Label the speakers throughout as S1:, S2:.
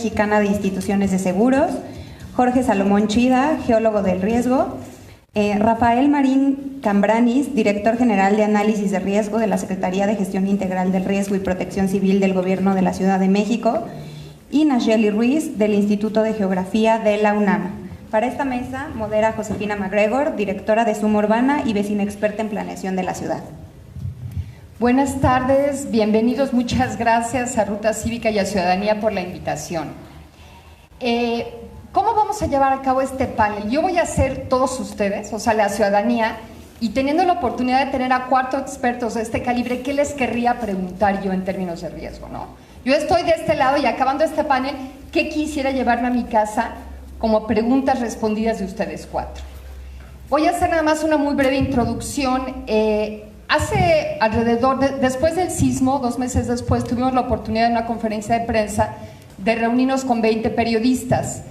S1: Mexicana de Instituciones de Seguros, Jorge Salomón Chida, geólogo del riesgo, Rafael Marín Cambranis, director general de análisis de riesgo de la Secretaría de Gestión Integral del Riesgo y Protección Civil del Gobierno de la Ciudad de México, y Nayeli Ruiz, del Instituto de Geografía de la UNAM. Para esta mesa modera Josefina MacGregor, directora de Suma Urbana y vecina experta en planeación de la ciudad.
S2: Buenas tardes, bienvenidos, muchas gracias a Ruta Cívica y a Ciudadanía por la invitación. ¿Cómo vamos a llevar a cabo este panel? Yo voy a ser todos ustedes, o sea, la ciudadanía, y teniendo la oportunidad de tener a 4 expertos de este calibre, ¿qué les querría preguntar yo en términos de riesgo, no? Yo estoy de este lado y acabando este panel, ¿qué quisiera llevarme a mi casa como preguntas respondidas de ustedes 4? Voy a hacer nada más una muy breve introducción. Hace alrededor, después del sismo, 2 meses después, tuvimos la oportunidad en una conferencia de prensa de reunirnos con 20 periodistas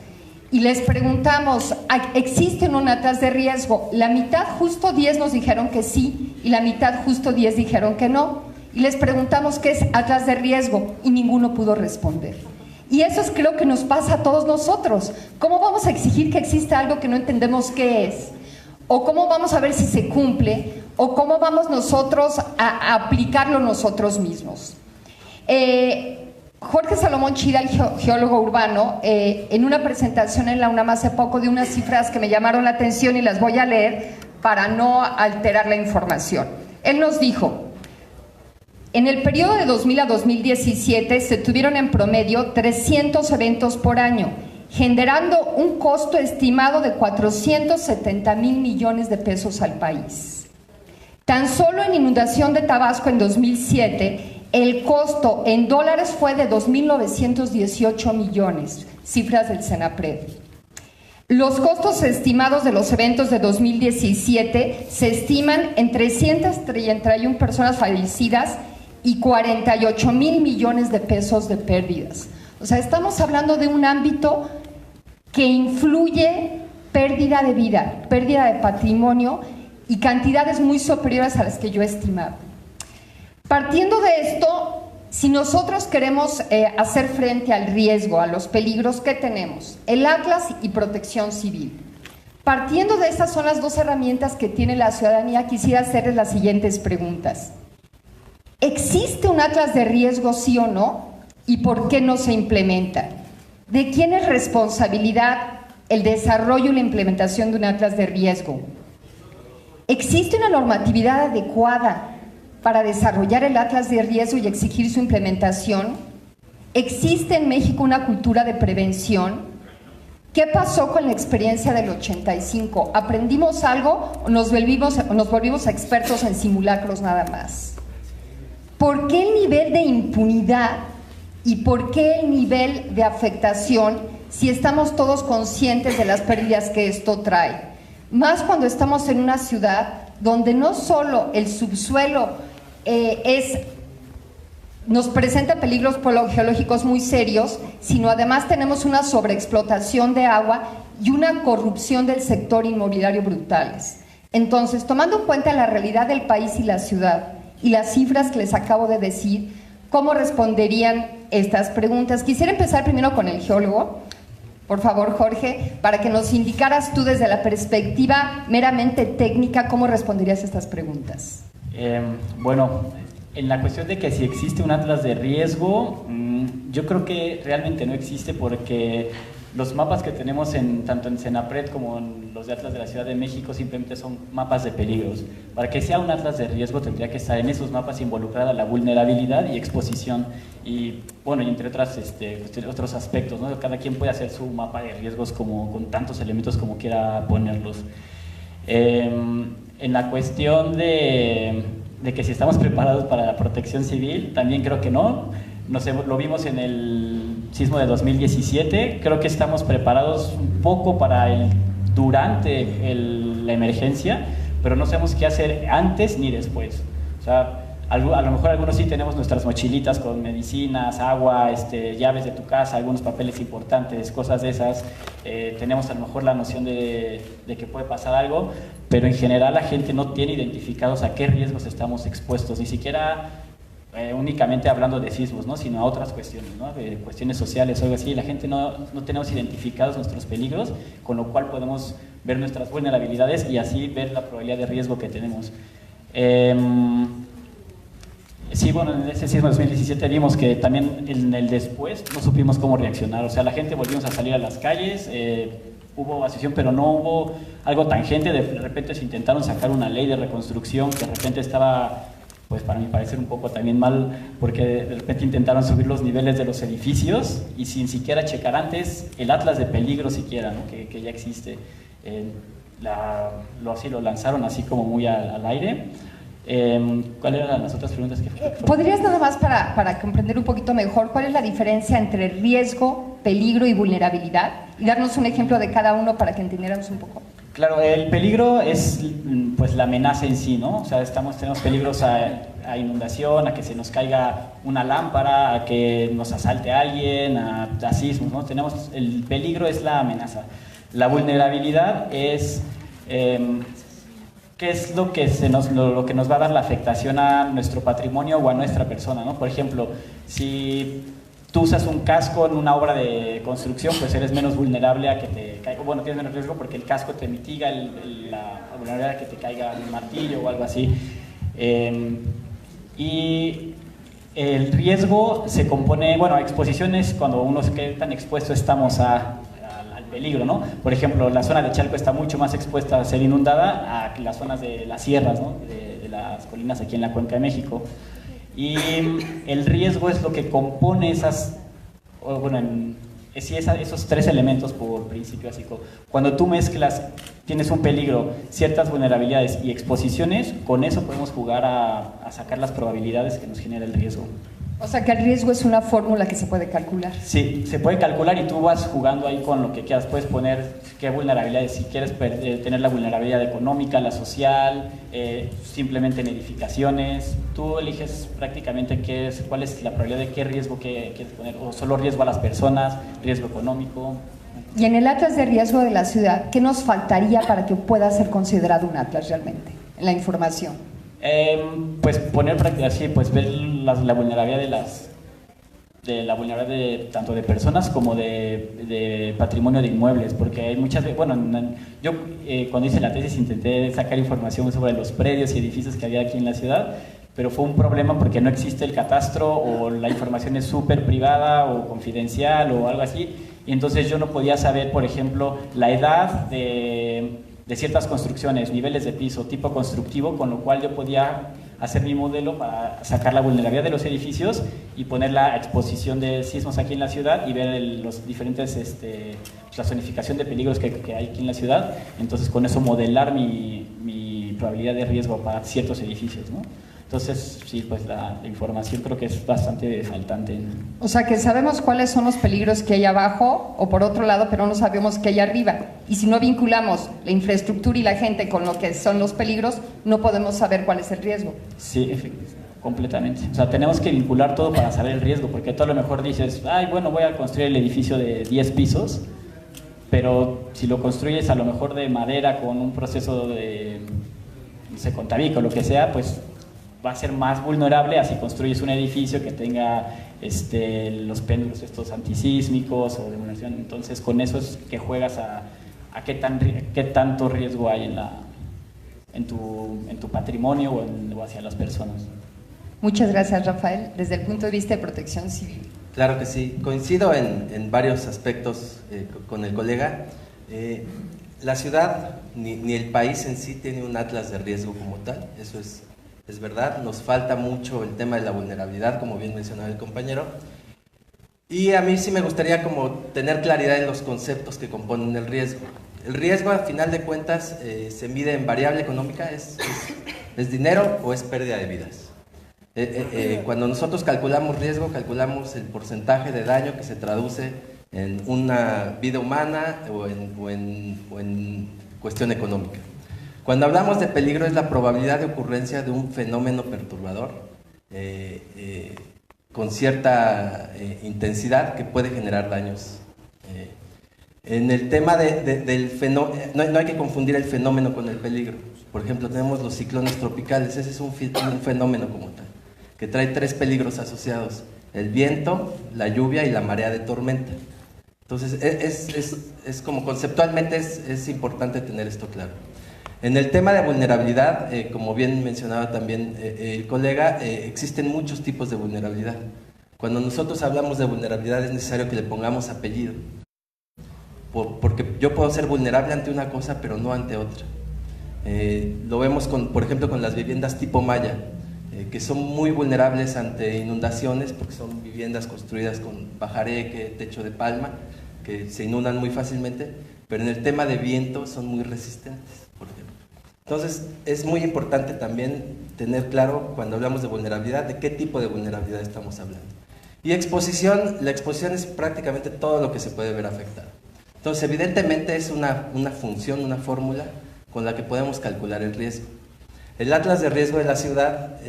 S2: y les preguntamos, ¿existe un atlas de riesgo? La mitad, justo 10 nos dijeron que sí y la mitad, justo 10 dijeron que no. Y les preguntamos qué es atlas de riesgo y ninguno pudo responder. Y eso es, creo que nos pasa a todos nosotros. ¿Cómo vamos a exigir que exista algo que no entendemos qué es? ¿O cómo vamos a ver si se cumple? ¿O cómo vamos nosotros a aplicarlo nosotros mismos? Jorge Salomón Chida, el geólogo urbano, en una presentación en la UNAM hace poco, dio unas cifras que me llamaron la atención y las voy a leer para no alterar la información. Él nos dijo: en el periodo de 2000 a 2017 se tuvieron en promedio 300 eventos por año, generando un costo estimado de 470,000 millones de pesos al país. Tan solo en inundación de Tabasco en 2007, el costo en dólares fue de 2,918 millones, cifras del Senapred. Los costos estimados de los eventos de 2017 se estiman en 331 personas fallecidas y 48,000 millones de pesos de pérdidas. O sea, estamos hablando de un ámbito que influye pérdida de vida, pérdida de patrimonio y cantidades muy superiores a las que yo estimaba. Partiendo de esto, si nosotros queremos hacer frente al riesgo, a los peligros que tenemos, el Atlas y Protección Civil. Partiendo de estas son las 2 herramientas que tiene la ciudadanía, quisiera hacerles las siguientes preguntas. ¿Existe un atlas de riesgo, sí o no? ¿Y por qué no se implementa? ¿De quién es responsabilidad el desarrollo y la implementación de un atlas de riesgo? ¿Existe una normatividad adecuada para desarrollar el atlas de riesgo y exigir su implementación? ¿Existe en México una cultura de prevención? ¿Qué pasó con la experiencia del 85? ¿Aprendimos algo o nos volvimos expertos en simulacros nada más? ¿Por qué el nivel de impunidad y por qué el nivel de afectación si estamos todos conscientes de las pérdidas que esto trae? Más cuando estamos en una ciudad donde no solo el subsuelo nos presenta peligros geológicos muy serios, sino además tenemos una sobreexplotación de agua y una corrupción del sector inmobiliario brutales. Entonces, tomando en cuenta la realidad del país y la ciudad, y las cifras que les acabo de decir, ¿cómo responderían estas preguntas? Quisiera empezar primero con el geólogo. Por favor, Jorge, para que nos indicaras tú desde la perspectiva meramente técnica, ¿cómo responderías a estas preguntas?
S3: Bueno, en la cuestión de que si existe un atlas de riesgo, yo creo que realmente no existe porque los mapas que tenemos tanto en Senapred como en los de Atlas de la Ciudad de México simplemente son mapas de peligros. Para que sea un atlas de riesgo tendría que estar en esos mapas involucrada la vulnerabilidad y exposición y, bueno, y entre otros aspectos, ¿no? Cada quien puede hacer su mapa de riesgos con tantos elementos como quiera ponerlos. En la cuestión de que si estamos preparados para la protección civil, también creo que no. Lo vimos en el sismo de 2017, creo que estamos preparados un poco durante la emergencia, pero no sabemos qué hacer antes ni después. O sea, a lo mejor algunos sí tenemos nuestras mochilitas con medicinas, agua, llaves de tu casa, algunos papeles importantes, cosas de esas. Tenemos a lo mejor la noción de que puede pasar algo, pero en general la gente no tiene identificados a qué riesgos estamos expuestos, ni siquiera únicamente hablando de sismos, ¿no? Sino a otras cuestiones, ¿no? De cuestiones sociales o algo así. La gente no tenemos identificados nuestros peligros, con lo cual podemos ver nuestras vulnerabilidades y así ver la probabilidad de riesgo que tenemos. Sí, bueno, en ese sismo de 2017 vimos que también en el después no supimos cómo reaccionar. O sea, la gente volvimos a salir a las calles, hubo asociación, pero no hubo algo tangente. De repente se intentaron sacar una ley de reconstrucción que de repente estaba, pues para mi parecer, un poco también mal, porque de repente intentaron subir los niveles de los edificios y sin siquiera checar antes el atlas de peligro siquiera, ¿no? que ya existe. Lo lanzaron así como muy al aire. ¿Cuáles eran las otras preguntas que
S2: ¿Podrías nada más para comprender un poquito mejor cuál es la diferencia entre riesgo, peligro y vulnerabilidad? Y darnos un ejemplo de cada uno para que entendiéramos un poco.
S3: Claro, el peligro es pues la amenaza en sí, ¿no? O sea, tenemos peligros a inundación, a que se nos caiga una lámpara, a que nos asalte alguien, a sismos, ¿no? El peligro es la amenaza. La vulnerabilidad es qué es lo que nos va a dar la afectación a nuestro patrimonio o a nuestra persona, ¿no? Por ejemplo, si tú usas un casco en una obra de construcción, pues eres menos vulnerable a que te caiga, bueno, tienes menos riesgo porque el casco te mitiga la vulnerabilidad a que te caiga un martillo o algo así. Y el riesgo se compone, bueno, exposiciones, cuando uno se queda tan expuesto estamos al peligro, ¿no? Por ejemplo, la zona de Chalco está mucho más expuesta a ser inundada a las zonas de las sierras, ¿no? de las colinas aquí en la Cuenca de México. Y el riesgo es lo que compone esos tres elementos por principio básico. Cuando tú mezclas, tienes un peligro, ciertas vulnerabilidades y exposiciones, con eso podemos jugar a sacar las probabilidades que nos genera el riesgo.
S2: O sea que el riesgo es una fórmula que se puede calcular.
S3: Sí, se puede calcular y tú vas jugando ahí con lo que quieras. Puedes poner qué vulnerabilidades, si quieres tener la vulnerabilidad económica, la social, simplemente en edificaciones. Tú eliges prácticamente cuál es la probabilidad de qué riesgo quieres poner, o solo riesgo a las personas, riesgo económico.
S2: Y en el atlas de riesgo de la ciudad, ¿qué nos faltaría para que pueda ser considerado un atlas realmente, en la información?
S3: Pues poner así, pues ver la vulnerabilidad tanto de personas como de patrimonio de inmuebles, porque hay muchas veces, bueno, yo cuando hice la tesis intenté sacar información sobre los predios y edificios que había aquí en la ciudad, pero fue un problema porque no existe el catastro o la información es súper privada o confidencial o algo así, y entonces yo no podía saber, por ejemplo, la edad de ciertas construcciones, niveles de piso, tipo constructivo, con lo cual yo podía hacer mi modelo para sacar la vulnerabilidad de los edificios y poner la exposición de sismos aquí en la ciudad y ver los diferentes, la zonificación de peligros que hay aquí en la ciudad. Entonces con eso modelar mi probabilidad de riesgo para ciertos edificios, ¿no? Entonces, sí, pues la información creo que es bastante faltante.
S2: O sea, que sabemos cuáles son los peligros que hay abajo o por otro lado, pero no sabemos qué hay arriba. Y si no vinculamos la infraestructura y la gente con lo que son los peligros, no podemos saber cuál es el riesgo.
S3: Sí, completamente. O sea, tenemos que vincular todo para saber el riesgo, porque tú a lo mejor dices, ay, bueno, voy a construir el edificio de 10 pisos, pero si lo construyes a lo mejor de madera con un proceso de, no sé, con tabique o lo que sea, pues va a ser más vulnerable a si construyes un edificio que tenga los péndulos estos antisísmos o de vulneración. Entonces con eso es que juegas a qué tanto riesgo hay en tu patrimonio o hacia las personas.
S2: Muchas gracias, Rafael. Desde el punto de vista de protección civil.
S4: Claro que sí, coincido en varios aspectos con el colega. La ciudad ni el país en sí tiene un atlas de riesgo como tal, eso es verdad. Nos falta mucho el tema de la vulnerabilidad, como bien mencionaba el compañero, y a mí sí me gustaría como tener claridad en los conceptos que componen el riesgo. El riesgo, al final de cuentas, se mide en variable económica, ¿es dinero o es pérdida de vidas? Cuando nosotros calculamos riesgo, calculamos el porcentaje de daño que se traduce en una vida humana o en cuestión económica. Cuando hablamos de peligro es la probabilidad de ocurrencia de un fenómeno perturbador con cierta intensidad que puede generar daños. En el tema del fenómeno, no hay que confundir el fenómeno con el peligro. Por ejemplo, tenemos los ciclones tropicales, ese es un fenómeno como tal, que trae 3 peligros asociados: el viento, la lluvia y la marea de tormenta. Entonces, es como conceptualmente es importante tener esto claro. En el tema de vulnerabilidad, como bien mencionaba también el colega, existen muchos tipos de vulnerabilidad. Cuando nosotros hablamos de vulnerabilidad es necesario que le pongamos apellido, porque yo puedo ser vulnerable ante una cosa pero no ante otra. Lo vemos, por ejemplo, con las viviendas tipo maya, que son muy vulnerables ante inundaciones porque son viviendas construidas con pajareque, techo de palma, que se inundan muy fácilmente, pero en el tema de viento son muy resistentes, por ejemplo. Entonces, es muy importante también tener claro, cuando hablamos de vulnerabilidad, de qué tipo de vulnerabilidad estamos hablando. Y exposición, la exposición es prácticamente todo lo que se puede ver afectado. Entonces, evidentemente es una función, una fórmula con la que podemos calcular el riesgo. El Atlas de Riesgo de la Ciudad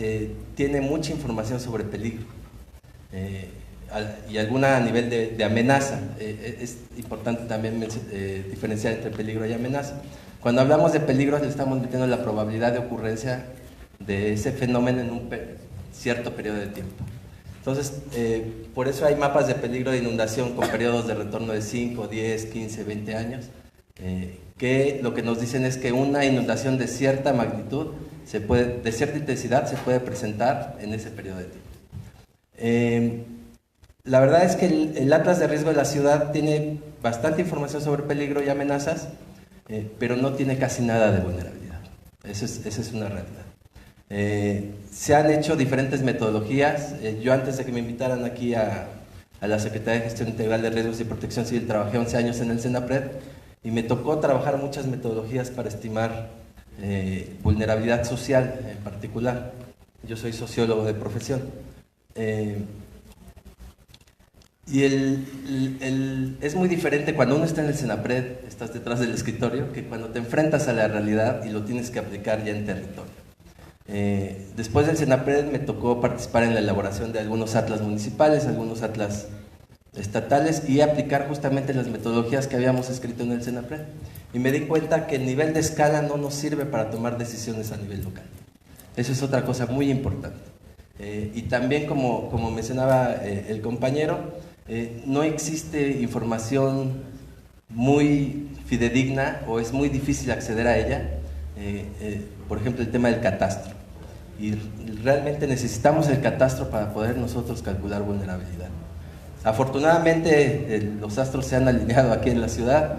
S4: tiene mucha información sobre peligro y alguna a nivel de amenaza. Es importante también diferenciar entre peligro y amenaza. Cuando hablamos de peligro, le estamos metiendo la probabilidad de ocurrencia de ese fenómeno en un cierto periodo de tiempo. Entonces, por eso hay mapas de peligro de inundación con periodos de retorno de 5, 10, 15, 20 años, que lo que nos dicen es que una inundación de cierta magnitud, de cierta intensidad, se puede presentar en ese periodo de tiempo. La verdad es que el Atlas de Riesgo de la Ciudad tiene bastante información sobre peligro y amenazas, pero no tiene casi nada de vulnerabilidad. Esa es una realidad. Se han hecho diferentes metodologías. Yo, antes de que me invitaran aquí a la Secretaría de Gestión Integral de Riesgos y Protección Civil, trabajé 11 años en el Senapred y me tocó trabajar muchas metodologías para estimar vulnerabilidad social en particular. Yo soy sociólogo de profesión. Y es muy diferente cuando uno está en el Senapred, estás detrás del escritorio, que cuando te enfrentas a la realidad y lo tienes que aplicar ya en territorio. Después del Senapred me tocó participar en la elaboración de algunos atlas municipales, algunos atlas estatales, y aplicar justamente las metodologías que habíamos escrito en el Senapred. Y me di cuenta que el nivel de escala no nos sirve para tomar decisiones a nivel local. Eso es otra cosa muy importante. Y también, como mencionaba el compañero, no existe información muy fidedigna, o es muy difícil acceder a ella. Por ejemplo, el tema del catastro. Y realmente necesitamos el catastro para poder nosotros calcular vulnerabilidad. Afortunadamente, los astros se han alineado aquí en la ciudad,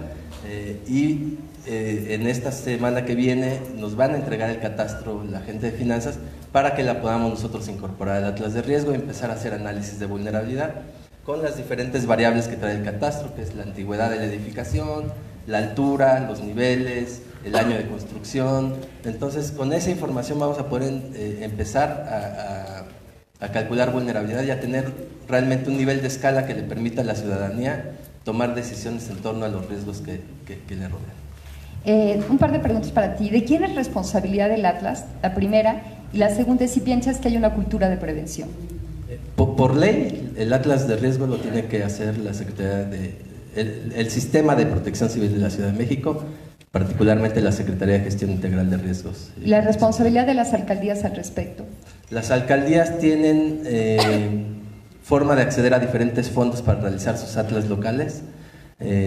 S4: y en esta semana que viene nos van a entregar el catastro la gente de finanzas para que la podamos nosotros incorporar al Atlas de Riesgo y empezar a hacer análisis de vulnerabilidad con las diferentes variables que trae el catastro, que es la antigüedad de la edificación, la altura, los niveles, el año de construcción. Entonces, con esa información vamos a poder empezar a calcular vulnerabilidad y a tener realmente un nivel de escala que le permita a la ciudadanía tomar decisiones en torno a los riesgos que le rodean.
S2: Un par de preguntas para ti. ¿De quién es responsabilidad del Atlas? La primera. Y la segunda es si piensas que hay una cultura de prevención.
S4: Por ley, el Atlas de Riesgo lo tiene que hacer la Secretaría el Sistema de Protección Civil de la Ciudad de México, particularmente la Secretaría de Gestión Integral de Riesgos.
S2: ¿Y la responsabilidad de las alcaldías al respecto?
S4: Las alcaldías tienen forma de acceder a diferentes fondos para realizar sus atlas locales.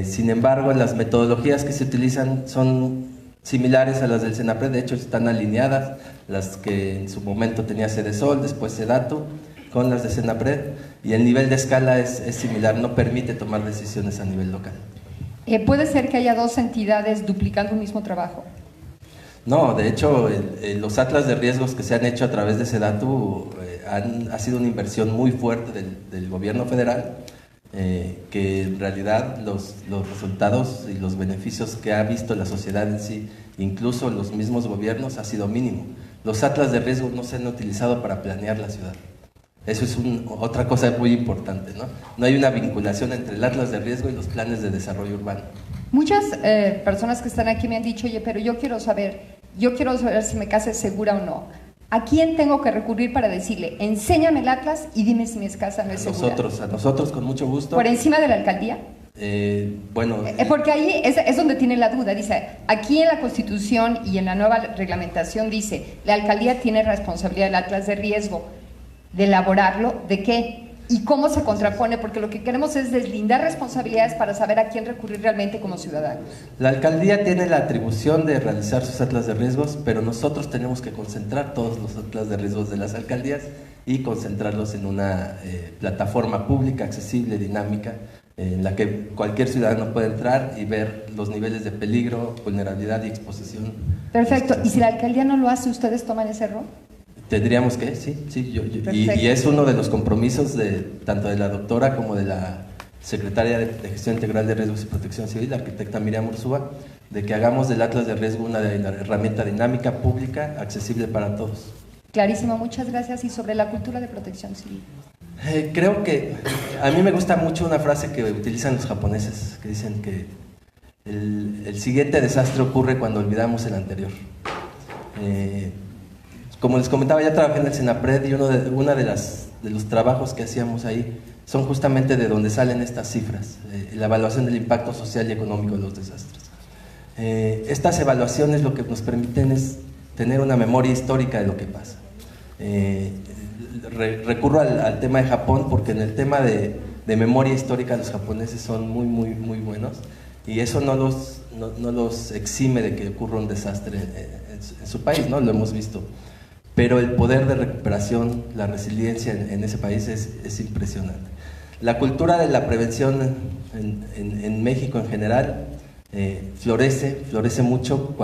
S4: Sin embargo, las metodologías que se utilizan son similares a las del Senapred. De hecho, están alineadas, las que en su momento tenía Sedesol, después Sedatu, con las de Senapred, y el nivel de escala es similar, no permite tomar decisiones a nivel local.
S2: ¿Puede ser que haya dos entidades duplicando un mismo trabajo?
S4: No, de hecho, los atlas de riesgos que se han hecho a través de Sedatu ha sido una inversión muy fuerte del gobierno federal, que en realidad los resultados y los beneficios que ha visto la sociedad en sí, incluso los mismos gobiernos, ha sido mínimo. Los atlas de riesgo no se han utilizado para planear la ciudad. Eso es otra cosa muy importante, ¿no? No hay una vinculación entre el atlas de riesgo y los planes de desarrollo urbano.
S2: Muchas personas que están aquí me han dicho, oye, pero yo quiero saber si mi casa es segura o no. ¿A quién tengo que recurrir para decirle, enséñame el atlas y dime si mi casa no es segura?
S4: A nosotros, con mucho gusto.
S2: ¿Por encima de la alcaldía?
S4: Bueno...
S2: porque ahí es donde tiene la duda. Dice, aquí en la Constitución y en la nueva reglamentación dice, la alcaldía tiene responsabilidad del atlas de riesgo. de elaborarlo, ¿de qué? ¿Y cómo se contrapone? Porque lo que queremos es deslindar responsabilidades para saber a quién recurrir realmente como ciudadanos.
S4: La alcaldía tiene la atribución de realizar sus atlas de riesgos, pero nosotros tenemos que concentrar todos los atlas de riesgos de las alcaldías y concentrarlos en una plataforma pública, accesible, dinámica, en la que cualquier ciudadano puede entrar y ver los niveles de peligro, vulnerabilidad y exposición.
S2: Perfecto. ¿Y si la alcaldía no lo hace, ustedes toman ese rol?
S4: Tendríamos que, sí, y es uno de los compromisos tanto de la doctora como de la secretaria de Gestión Integral de Riesgos y Protección Civil, la arquitecta Miriam Ursúa, de que hagamos del Atlas de Riesgo una herramienta dinámica, pública, accesible para todos.
S2: Clarísimo, muchas gracias. Y sobre la cultura de protección civil.
S4: Creo que a mí me gusta mucho una frase que utilizan los japoneses, que dicen que el siguiente desastre ocurre cuando olvidamos el anterior. Como les comentaba, ya trabajé en el Senapred y uno de los trabajos que hacíamos ahí son justamente de donde salen estas cifras, la evaluación del impacto social y económico de los desastres. Estas evaluaciones lo que nos permiten es tener una memoria histórica de lo que pasa. Recurro al tema de Japón porque en el tema de memoria histórica los japoneses son muy buenos y eso no los exime de que ocurra un desastre en su país, ¿no? Lo hemos visto. Pero el poder de recuperación, la resiliencia en ese país es impresionante. La cultura de la prevención en México en general florece mucho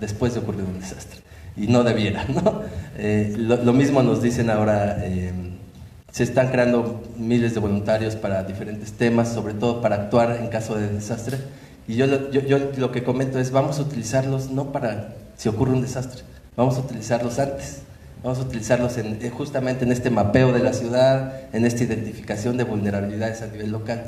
S4: después de ocurrir un desastre, y no debiera, ¿no? Lo mismo nos dicen ahora, se están creando miles de voluntarios para diferentes temas, sobre todo para actuar en caso de desastre, y yo lo que comento es, vamos a utilizarlos no para si ocurre un desastre, vamos a utilizarlos antes. Vamos a utilizarlos justamente en este mapeo de la ciudad, en esta identificación de vulnerabilidades a nivel local.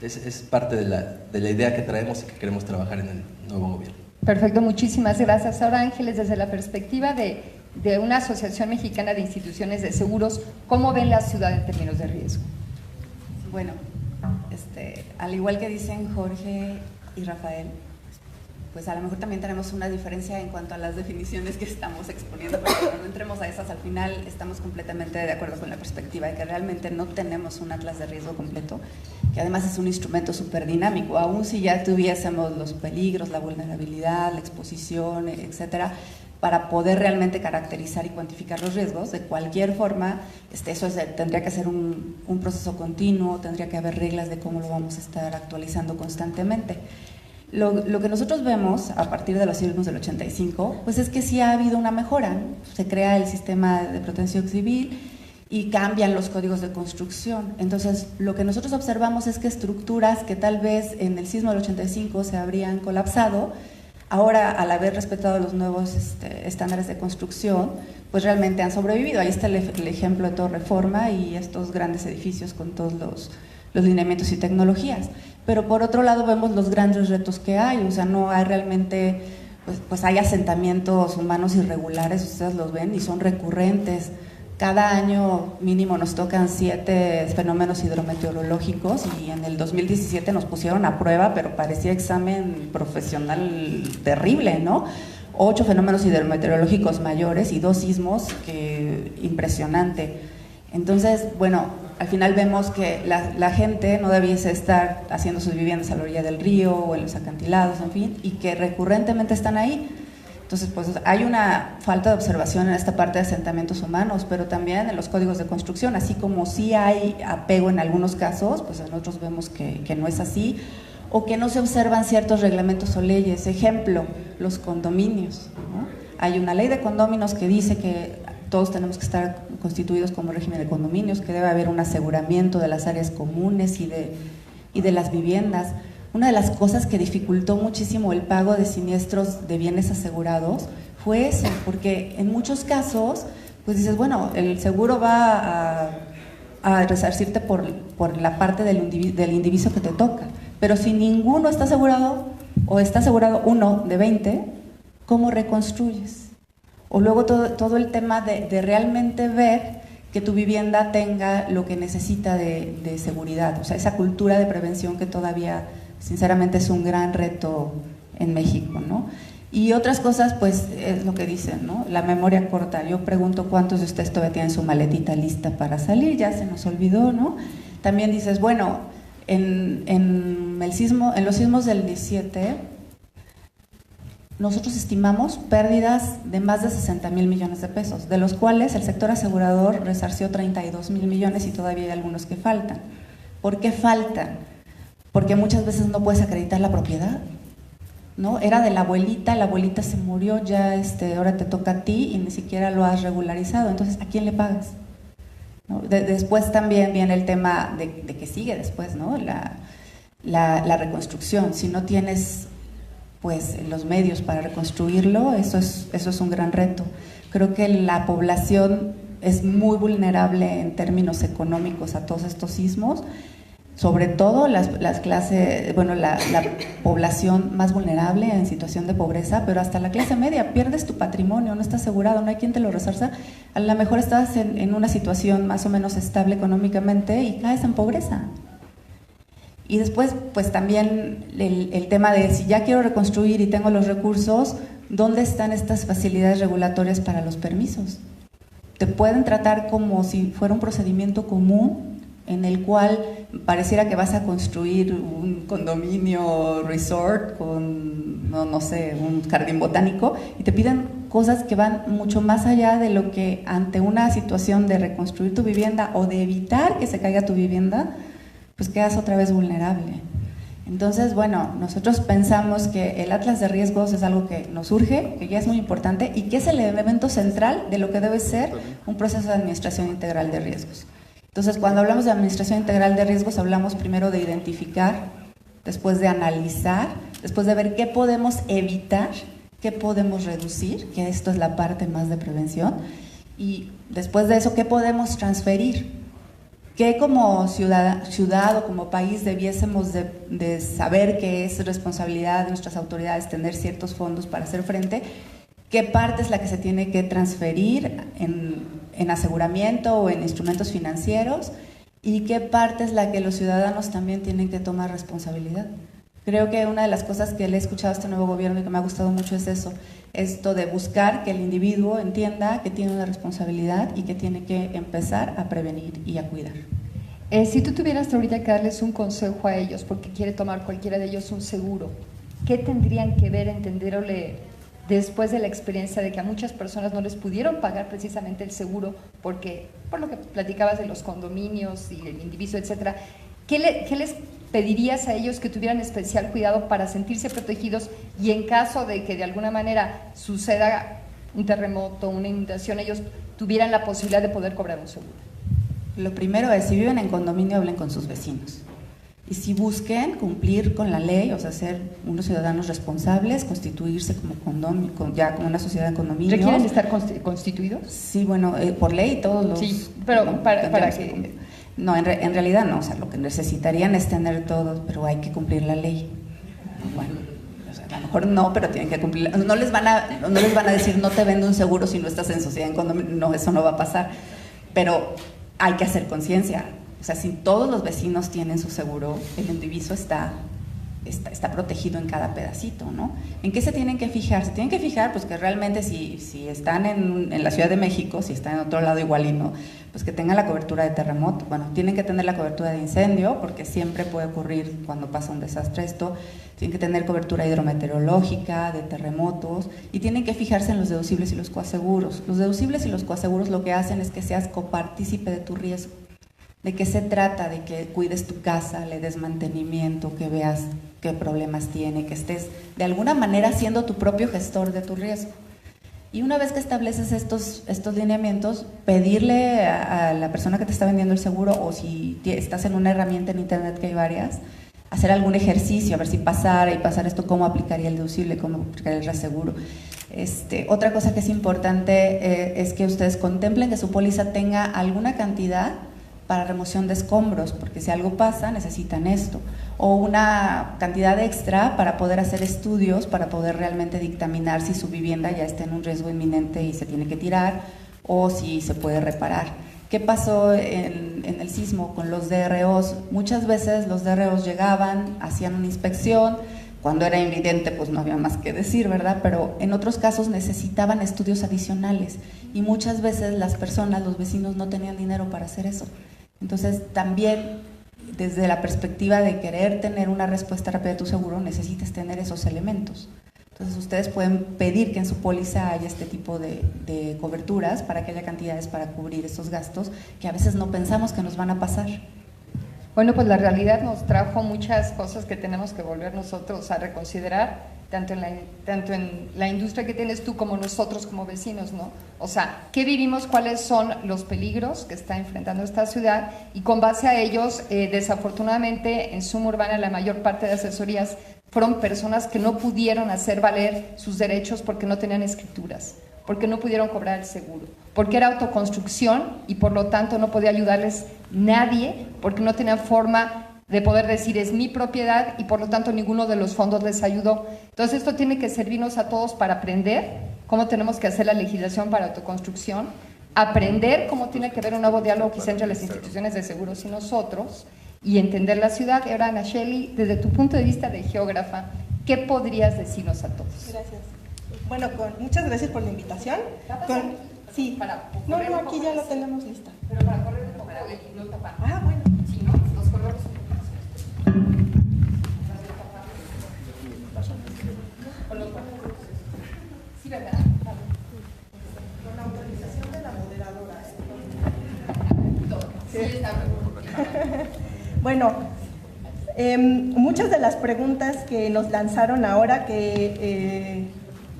S4: Es parte de la idea que traemos y que queremos trabajar en el nuevo gobierno.
S2: Perfecto, muchísimas gracias. Ahora, Ángeles, desde la perspectiva de una Asociación Mexicana de Instituciones de Seguros, ¿cómo ven la ciudad en términos de riesgo?
S5: Bueno, al igual que dicen Jorge y Rafael, pues a lo mejor también tenemos una diferencia en cuanto a las definiciones que estamos exponiendo, pero cuando no entremos a esas, al final estamos completamente de acuerdo con la perspectiva de que realmente no tenemos un atlas de riesgo completo, que además es un instrumento súper dinámico, aun si ya tuviésemos los peligros, la vulnerabilidad, la exposición, etcétera, para poder realmente caracterizar y cuantificar los riesgos. De cualquier forma, eso tendría que ser un proceso continuo, tendría que haber reglas de cómo lo vamos a estar actualizando constantemente. Lo que nosotros vemos a partir de los sismos del 85, pues es que sí ha habido una mejora, ¿no? Se crea el sistema de protección civil y cambian los códigos de construcción. Entonces, lo que nosotros observamos es que estructuras que tal vez en el sismo del 85 se habrían colapsado, ahora al haber respetado los nuevos estándares de construcción, pues realmente han sobrevivido. Ahí está el ejemplo de Torre Reforma y estos grandes edificios con todos los lineamientos y tecnologías. Pero por otro lado vemos los grandes retos que hay, o sea, no hay realmente, pues hay asentamientos humanos irregulares, ustedes los ven y son recurrentes. Cada año mínimo nos tocan 7 fenómenos hidrometeorológicos y en el 2017 nos pusieron a prueba, pero parecía examen profesional terrible, ¿no? 8 fenómenos hidrometeorológicos mayores y 2 sismos, que impresionante. Entonces, bueno, al final vemos que la gente no debiese estar haciendo sus viviendas a la orilla del río o en los acantilados, en fin, y que recurrentemente están ahí. Entonces, pues hay una falta de observación en esta parte de asentamientos humanos, pero también en los códigos de construcción, así como sí hay apego en algunos casos, pues en otros vemos que no es así, o que no se observan ciertos reglamentos o leyes. Ejemplo, los condominios, ¿no? Hay una ley de condominios que dice que todos tenemos que estar constituidos como régimen de condominios, que debe haber un aseguramiento de las áreas comunes y de las viviendas. Una de las cosas que dificultó muchísimo el pago de siniestros de bienes asegurados fue eso, porque en muchos casos, pues dices, bueno, el seguro va a resarcirte por la parte del indiviso que te toca, pero si ninguno está asegurado, o está asegurado uno de 20, ¿cómo reconstruyes? O luego todo el tema de realmente ver que tu vivienda tenga lo que necesita de seguridad, o sea, esa cultura de prevención que todavía, sinceramente, es un gran reto en México, ¿no? Y otras cosas, pues, es lo que dicen, ¿no? La memoria corta. Yo pregunto cuántos de ustedes todavía tienen su maletita lista para salir, ya se nos olvidó, ¿no? También dices, bueno, en los sismos del 17, nosotros estimamos pérdidas de más de 60,000 millones de pesos, de los cuales el sector asegurador resarció 32,000 millones y todavía hay algunos que faltan. ¿Por qué faltan? Porque muchas veces no puedes acreditar la propiedad, ¿no? Era de la abuelita se murió, ya ahora te toca a ti y ni siquiera lo has regularizado, entonces ¿a quién le pagas? ¿No? Después también viene el tema de que sigue después, ¿no? La reconstrucción. Si no tienes pues los medios para reconstruirlo, eso es un gran reto. Creo que la población es muy vulnerable en términos económicos a todos estos sismos, sobre todo las clases, bueno, la población más vulnerable en situación de pobreza, pero hasta la clase media. Pierdes tu patrimonio, no está asegurado, no hay quien te lo resarza. A lo mejor estás en una situación más o menos estable económicamente y caes en pobreza. Y después, pues también el tema de si ya quiero reconstruir y tengo los recursos, ¿dónde están estas facilidades regulatorias para los permisos? Te pueden tratar como si fuera un procedimiento común en el cual pareciera que vas a construir un condominio resort con, no sé, un jardín botánico, y te piden cosas que van mucho más allá de lo que ante una situación de reconstruir tu vivienda o de evitar que se caiga tu vivienda, pues quedas otra vez vulnerable. Entonces, bueno, nosotros pensamos que el Atlas de Riesgos es algo que nos urge, que ya es muy importante y que es el elemento central de lo que debe ser un proceso de administración integral de riesgos. Entonces, cuando hablamos de administración integral de riesgos, hablamos primero de identificar, después de analizar, después de ver qué podemos evitar, qué podemos reducir, que esto es la parte más de prevención, y después de eso, qué podemos transferir, qué como ciudad o como país debiésemos de saber que es responsabilidad de nuestras autoridades tener ciertos fondos para hacer frente, qué parte es la que se tiene que transferir en aseguramiento o en instrumentos financieros y qué parte es la que los ciudadanos también tienen que tomar responsabilidad. Creo que una de las cosas que le he escuchado a este nuevo gobierno y que me ha gustado mucho es eso, esto de buscar que el individuo entienda que tiene una responsabilidad y que tiene que empezar a prevenir y a cuidar.
S2: Si tú tuvieras ahorita que darles un consejo a ellos, porque quiere tomar cualquiera de ellos un seguro, ¿qué tendrían que ver, entenderle después de la experiencia de que a muchas personas no les pudieron pagar precisamente el seguro porque, por lo que platicabas de los condominios y el indiviso, etcétera? ¿Qué les pedirías a ellos que tuvieran especial cuidado para sentirse protegidos y en caso de que de alguna manera suceda un terremoto, una inundación, ellos tuvieran la posibilidad de poder cobrar un seguro?
S5: Lo primero es, si viven en condominio, hablen con sus vecinos. Y si busquen cumplir con la ley, o sea, ser unos ciudadanos responsables, constituirse como condominio, ya como una sociedad de condominios.
S2: ¿Requieren estar constituidos?
S5: Sí, bueno, por ley todos los...
S2: Sí, pero
S5: no,
S2: para que...
S5: No, en realidad no, o sea, lo que necesitarían es tener todos, pero hay que cumplir la ley. Bueno, o sea, a lo mejor no, pero tienen que cumplir. No les van a decir no te vendo un seguro si no estás en sociedad en condominio, no, eso no va a pasar. Pero hay que hacer conciencia. O sea, si todos los vecinos tienen su seguro, el indiviso está protegido en cada pedacito, ¿no? ¿En qué se tienen que fijar? Se tienen que fijar, pues que realmente si están en la Ciudad de México, si están en otro lado igual y no, pues que tengan la cobertura de terremoto. Bueno, tienen que tener la cobertura de incendio, porque siempre puede ocurrir cuando pasa un desastre esto. Tienen que tener cobertura hidrometeorológica, de terremotos, y tienen que fijarse en los deducibles y los coaseguros. Los deducibles y los coaseguros lo que hacen es que seas copartícipe de tu riesgo. ¿De qué se trata? De que cuides tu casa, le des mantenimiento, que veas qué problemas tiene, que estés de alguna manera siendo tu propio gestor de tu riesgo. Y una vez que estableces estos lineamientos, pedirle a la persona que te está vendiendo el seguro, o si estás en una herramienta en internet que hay varias, hacer algún ejercicio, a ver si pasar esto, cómo aplicaría el deducible, cómo aplicaría el reaseguro. Otra cosa que es importante es que ustedes contemplen que su póliza tenga alguna cantidad para remoción de escombros, porque si algo pasa necesitan esto, o una cantidad extra para poder hacer estudios, para poder realmente dictaminar si su vivienda ya está en un riesgo inminente y se tiene que tirar, o si se puede reparar. ¿Qué pasó en el sismo con los DROs? Muchas veces los DROs llegaban, hacían una inspección, cuando era invidente pues no había más que decir, ¿verdad? Pero en otros casos necesitaban estudios adicionales y muchas veces las personas, los vecinos no tenían dinero para hacer eso. Entonces también desde la perspectiva de querer tener una respuesta rápida de tu seguro necesitas tener esos elementos. Entonces ustedes pueden pedir que en su póliza haya este tipo de coberturas para que haya cantidades para cubrir esos gastos que a veces no pensamos que nos van a pasar.
S2: Bueno, pues la realidad nos trajo muchas cosas que tenemos que volver nosotros a reconsiderar, tanto en la industria que tienes tú como nosotros como vecinos, ¿no? O sea, ¿qué vivimos? ¿Cuáles son los peligros que está enfrentando esta ciudad? Y con base a ellos, desafortunadamente, en Suma Urbana la mayor parte de asesorías fueron personas que no pudieron hacer valer sus derechos porque no tenían escrituras, porque no pudieron cobrar el seguro, porque era autoconstrucción y por lo tanto no podía ayudarles nadie, porque no tenían forma de poder decir es mi propiedad y por lo tanto ninguno de los fondos les ayudó. Entonces esto tiene que servirnos a todos para aprender cómo tenemos que hacer la legislación para autoconstrucción, aprender cómo tiene que haber un nuevo diálogo quizá entre las instituciones de seguros y nosotros y entender la ciudad. Y ahora, Ana Shelly, desde tu punto de vista de geógrafa, ¿qué podrías decirnos a todos?
S6: Gracias. Bueno, muchas gracias por la invitación. Sí, no, aquí ya lo tenemos lista.
S2: Pero para correr un poco y no tapar.
S6: Ah, bueno.
S2: Si no, los colores sí, ¿verdad?
S6: Con la autorización de la moderadora.
S2: Sí, está bien.
S6: Bueno, muchas de las preguntas que nos lanzaron ahora que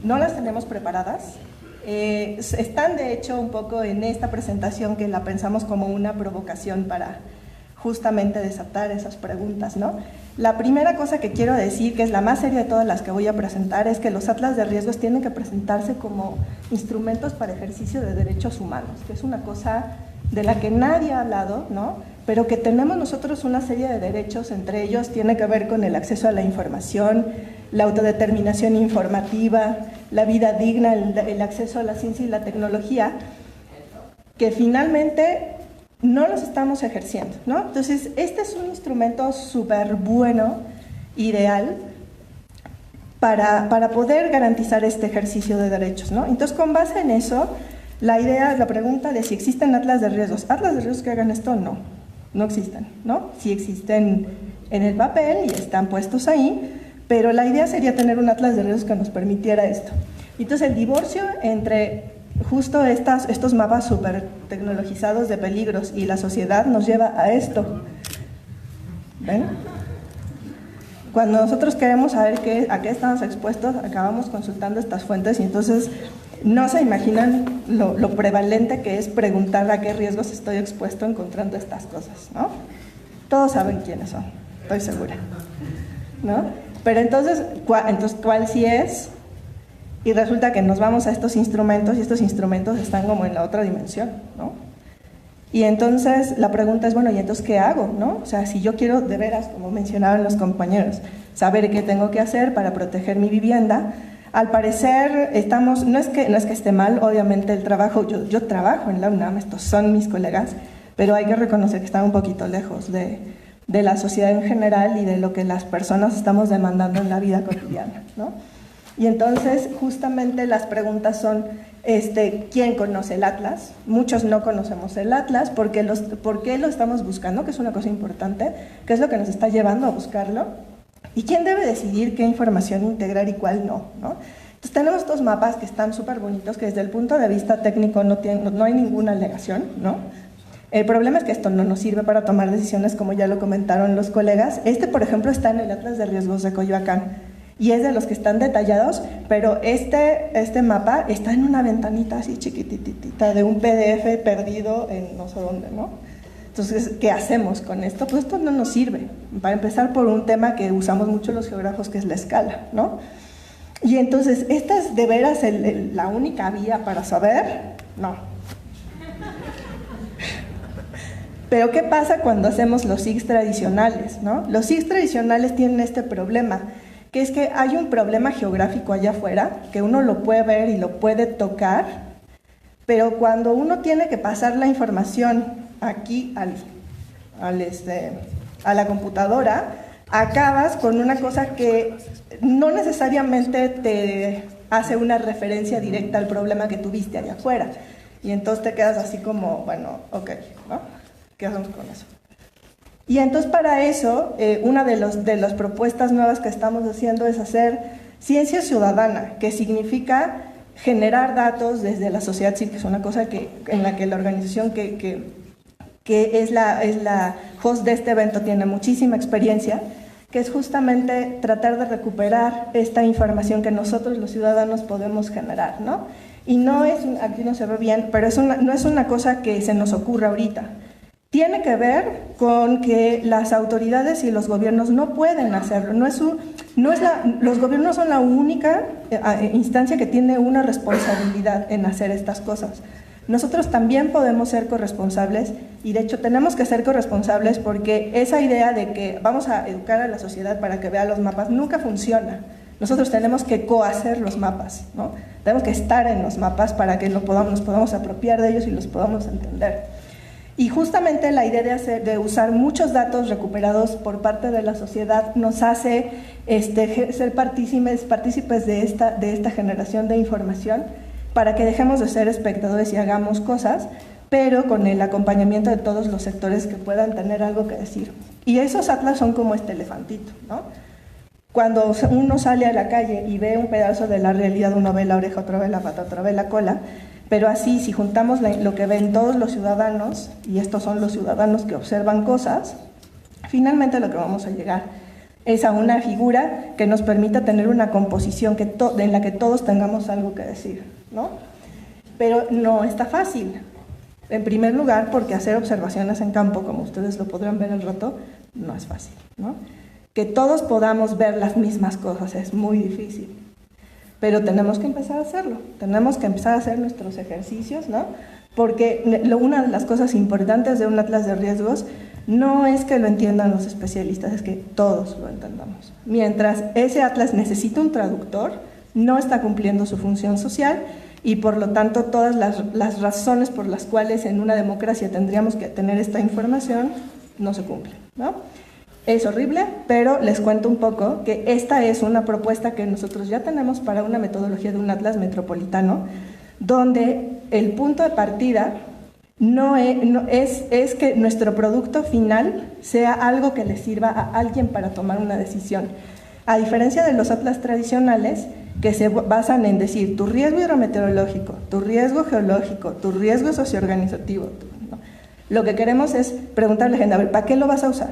S6: no las tenemos preparadas, están de hecho un poco en esta presentación que la pensamos como una provocación para justamente desatar esas preguntas, ¿no? La primera cosa que quiero decir, que es la más seria de todas las que voy a presentar, es que los atlas de riesgos tienen que presentarse como instrumentos para ejercicio de derechos humanos, que es una cosa de la que nadie ha hablado, ¿no? Pero que tenemos nosotros una serie de derechos, entre ellos tiene que ver con el acceso a la información, la autodeterminación informativa, la vida digna, el acceso a la ciencia y la tecnología, que finalmente no los estamos ejerciendo, ¿no? Entonces, este es un instrumento súper bueno, ideal, para poder garantizar este ejercicio de derechos, ¿no? Entonces, con base en eso, la pregunta de si existen atlas de riesgos que hagan esto, no existen, ¿no? Sí existen en el papel y están puestos ahí, pero la idea sería tener un atlas de riesgos que nos permitiera esto. Entonces, el divorcio entre justo estos mapas súper tecnologizados de peligros y la sociedad nos lleva a esto. ¿Ven? Cuando nosotros queremos saber a qué estamos expuestos, acabamos consultando estas fuentes y entonces no se imaginan lo prevalente que es preguntar a qué riesgos estoy expuesto encontrando estas cosas, ¿no? Todos saben quiénes son, estoy segura, ¿no? Pero entonces ¿cuál sí es? Y resulta que nos vamos a estos instrumentos y estos instrumentos están como en la otra dimensión, ¿no? Y entonces la pregunta es, bueno, ¿y entonces qué hago, no? O sea, si yo quiero de veras, como mencionaban los compañeros, saber qué tengo que hacer para proteger mi vivienda, al parecer no es que esté mal, obviamente el trabajo, yo trabajo en la UNAM, estos son mis colegas, pero hay que reconocer que están un poquito lejos de la sociedad en general y de lo que las personas estamos demandando en la vida cotidiana, ¿no? Y entonces justamente las preguntas son, ¿quién conoce el Atlas? Muchos no conocemos el Atlas, ¿por qué lo estamos buscando? Que es una cosa importante, ¿qué es lo que nos está llevando a buscarlo? ¿Y quién debe decidir qué información integrar y cuál no? Entonces tenemos estos mapas que están súper bonitos, que desde el punto de vista técnico no hay ninguna alegación, ¿no? El problema es que esto no nos sirve para tomar decisiones, como ya lo comentaron los colegas. Por ejemplo, está en el Atlas de Riesgos de Coyoacán, y es de los que están detallados, pero este mapa está en una ventanita así chiquititita de un PDF perdido en no sé dónde, ¿no? Entonces, ¿qué hacemos con esto? Pues esto no nos sirve, para empezar por un tema que usamos mucho los geógrafos, que es la escala, ¿no? Y entonces, ¿esta es de veras la única vía para saber? No. Pero ¿qué pasa cuando hacemos los SIGs tradicionales, ¿no? Los SIGs tradicionales tienen este problema, que es que hay un problema geográfico allá afuera, que uno lo puede ver y lo puede tocar, pero cuando uno tiene que pasar la información aquí a la computadora, acabas con una cosa que no necesariamente te hace una referencia directa al problema que tuviste allá afuera. Y entonces te quedas así como, bueno, ok, ¿no? ¿Qué hacemos con eso? Y entonces para eso, una de las propuestas nuevas que estamos haciendo es hacer ciencia ciudadana, que significa generar datos desde la sociedad civil, que es una cosa en la que la organización que es la host de este evento tiene muchísima experiencia, que es justamente tratar de recuperar esta información que nosotros los ciudadanos podemos generar, ¿no? Y no es, aquí no se ve bien, pero no es una cosa que se nos ocurra ahorita. Tiene que ver con que las autoridades y los gobiernos no pueden hacerlo. Los gobiernos son la única instancia que tiene una responsabilidad en hacer estas cosas. Nosotros también podemos ser corresponsables y de hecho tenemos que ser corresponsables porque esa idea de que vamos a educar a la sociedad para que vea los mapas nunca funciona. Nosotros tenemos que cohacer los mapas, ¿no? Tenemos que estar en los mapas para que nos podamos apropiar de ellos y los podamos entender. Y justamente la idea de usar muchos datos recuperados por parte de la sociedad nos hace ser partícipes de esta generación de información para que dejemos de ser espectadores y hagamos cosas, pero con el acompañamiento de todos los sectores que puedan tener algo que decir. Y esos atlas son como este elefantito, ¿no? Cuando uno sale a la calle y ve un pedazo de la realidad, uno ve la oreja, otro ve la pata, otro ve la cola, pero así, si juntamos lo que ven todos los ciudadanos, y estos son los ciudadanos que observan cosas, finalmente lo que vamos a llegar es a una figura que nos permita tener una composición en la que todos tengamos algo que decir, ¿no? Pero no está fácil. En primer lugar, porque hacer observaciones en campo, como ustedes lo podrán ver al rato, no es fácil, ¿no? Que todos podamos ver las mismas cosas es muy difícil. Pero tenemos que empezar a hacerlo, tenemos que empezar a hacer nuestros ejercicios, ¿no? Porque una de las cosas importantes de un atlas de riesgos no es que lo entiendan los especialistas, es que todos lo entendamos. Mientras ese atlas necesita un traductor, no está cumpliendo su función social y por lo tanto todas las razones por las cuales en una democracia tendríamos que tener esta información no se cumplen, ¿no? Es horrible, pero les cuento un poco que esta es una propuesta que nosotros ya tenemos para una metodología de un atlas metropolitano, donde el punto de partida es que nuestro producto final sea algo que le sirva a alguien para tomar una decisión. A diferencia de los atlas tradicionales, que se basan en decir tu riesgo hidrometeorológico, tu riesgo geológico, tu riesgo socioorganizativo, ¿no? Lo que queremos es preguntarle a la gente, a ver, ¿para qué lo vas a usar?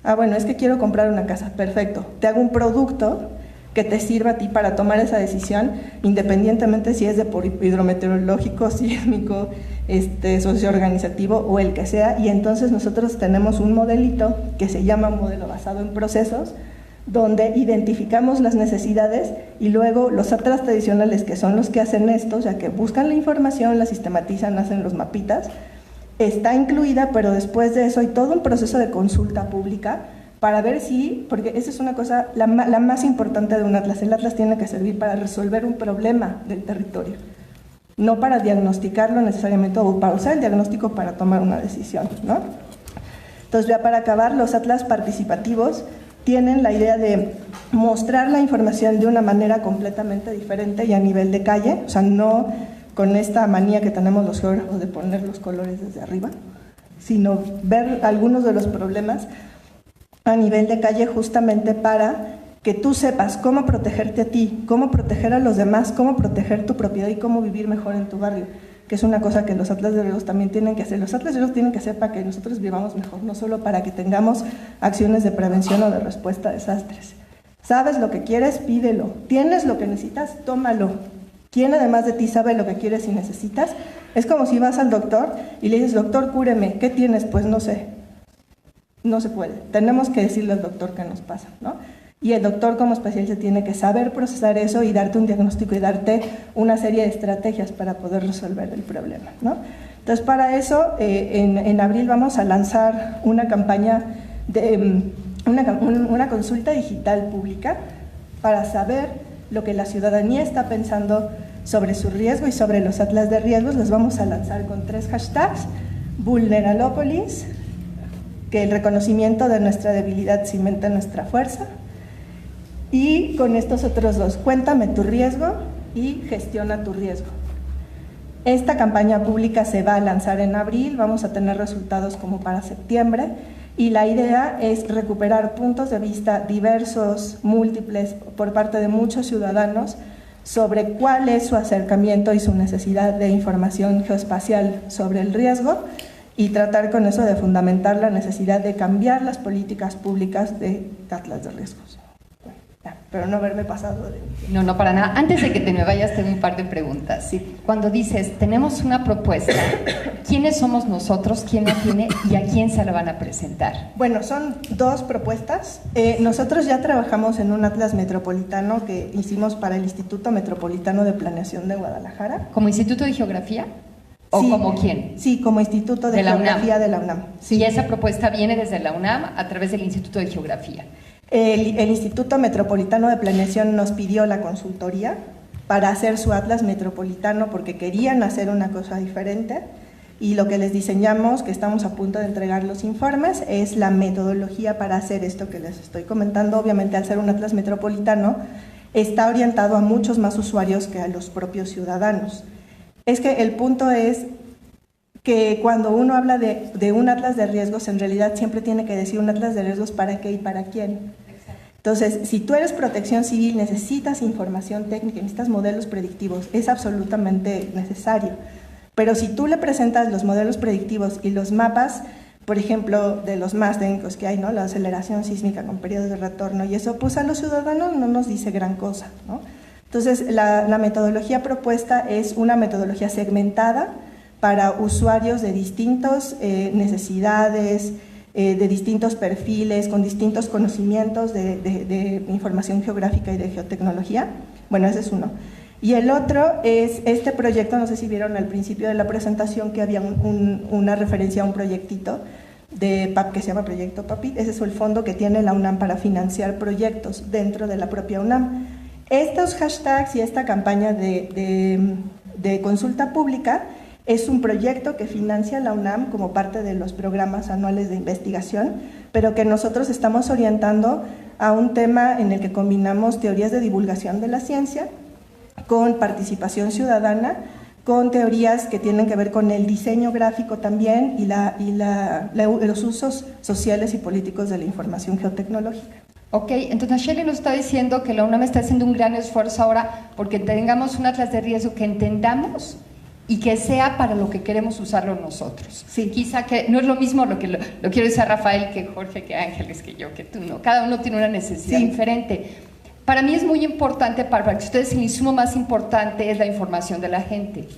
S6: Ah, bueno, es que quiero comprar una casa. Perfecto. Te hago un producto que te sirva a ti para tomar esa decisión, independientemente si es de hidrometeorológico, sísmico, socioorganizativo o el que sea. Y entonces nosotros tenemos un modelito que se llama modelo basado en procesos, donde identificamos las necesidades y luego los atlas tradicionales, que son los que hacen esto, o sea, que buscan la información, la sistematizan, hacen los mapitas, está incluida, pero después de eso hay todo un proceso de consulta pública para ver si, porque esa es una cosa, la más importante de un atlas. El atlas tiene que servir para resolver un problema del territorio, no para diagnosticarlo necesariamente o para usar el diagnóstico para tomar una decisión, ¿no? Entonces, ya para acabar, los atlas participativos tienen la idea de mostrar la información de una manera completamente diferente y a nivel de calle, o sea, no con esta manía que tenemos los geógrafos de poner los colores desde arriba, sino ver algunos de los problemas a nivel de calle justamente para que tú sepas cómo protegerte a ti, cómo proteger a los demás, cómo proteger tu propiedad y cómo vivir mejor en tu barrio, que es una cosa que los atlas de riesgos también tienen que hacer. Los atlas de riesgos tienen que hacer para que nosotros vivamos mejor, no solo para que tengamos acciones de prevención o de respuesta a desastres. ¿Sabes lo que quieres? Pídelo. ¿Tienes lo que necesitas? Tómalo. ¿Quién además de ti sabe lo que quieres y necesitas? Es como si vas al doctor y le dices, doctor, cúreme, ¿qué tienes? Pues no sé. No se puede. Tenemos que decirle al doctor qué nos pasa, ¿no? Y el doctor como especialista tiene que saber procesar eso y darte un diagnóstico y darte una serie de estrategias para poder resolver el problema, ¿no? Entonces, para eso, en abril vamos a lanzar una campaña de una consulta digital pública para saber lo que la ciudadanía está pensando sobre su riesgo y sobre los atlas de riesgos. Los vamos a lanzar con 3 hashtags: Vulneralópolis, que el reconocimiento de nuestra debilidad cimenta nuestra fuerza. Y con estos otros dos, cuéntame tu riesgo y gestiona tu riesgo. Esta campaña pública se va a lanzar en abril, vamos a tener resultados como para septiembre, y la idea es recuperar puntos de vista diversos, múltiples, por parte de muchos ciudadanos, sobre cuál es su acercamiento y su necesidad de información geoespacial sobre el riesgo, y tratar con eso de fundamentar la necesidad de cambiar las políticas públicas de atlas de riesgos. Pero no haberme pasado de...
S2: No, no, para nada. Antes de que te me vayas, tengo un par de preguntas.
S6: Sí.
S2: Cuando dices, tenemos una propuesta, ¿quiénes somos nosotros? ¿Quién la tiene? ¿Y a quién se la van a presentar?
S6: Bueno, son dos propuestas. Nosotros ya trabajamos en un atlas metropolitano que hicimos para el Instituto Metropolitano de Planeación de Guadalajara.
S2: ¿Como Instituto de Geografía? ¿O
S6: Sí,
S2: como quién?
S6: Sí, como Instituto de Geografía de la UNAM. Sí.
S2: Y esa propuesta viene desde la UNAM a través del Instituto de Geografía.
S6: El Instituto Metropolitano de Planeación nos pidió la consultoría para hacer su atlas metropolitano porque querían hacer una cosa diferente, y lo que les diseñamos, que estamos a punto de entregar los informes, es la metodología para hacer esto que les estoy comentando. Obviamente, al ser un atlas metropolitano, está orientado a muchos más usuarios que a los propios ciudadanos. Es que el punto es que cuando uno habla de un atlas de riesgos, en realidad siempre tiene que decir un atlas de riesgos para qué y para quién. Entonces, si tú eres protección civil, necesitas información técnica, necesitas modelos predictivos, es absolutamente necesario. Pero si tú le presentas los modelos predictivos y los mapas, por ejemplo, de los más técnicos que hay, ¿no? La aceleración sísmica con periodos de retorno y eso, pues a los ciudadanos no nos dice gran cosa, ¿no? Entonces, la metodología propuesta es una metodología segmentada para usuarios de distintas necesidades, de distintos perfiles, con distintos conocimientos de información geográfica y de geotecnología. Bueno, ese es uno. Y el otro es este proyecto, no sé si vieron al principio de la presentación que había una referencia a un proyectito de PAP que se llama Proyecto PAPIT. Ese es el fondo que tiene la UNAM para financiar proyectos dentro de la propia UNAM. Estos hashtags y esta campaña de consulta pública es un proyecto que financia la UNAM como parte de los programas anuales de investigación, pero que nosotros estamos orientando a un tema en el que combinamos teorías de divulgación de la ciencia con participación ciudadana, con teorías que tienen que ver con el diseño gráfico también y los usos sociales y políticos de la información geotecnológica.
S2: Ok, entonces Shelley nos está diciendo que la UNAM está haciendo un gran esfuerzo ahora porque tengamos un atlas de riesgo que entendamos y que sea para lo que queremos usarlo nosotros.
S6: Sí.
S2: Quizá que no es lo mismo lo quiere usar Rafael, que Jorge, que Ángeles, que yo, que tú, no. Cada uno tiene una necesidad diferente. Para mí es muy importante, para que ustedes, el insumo más importante es la información de la gente.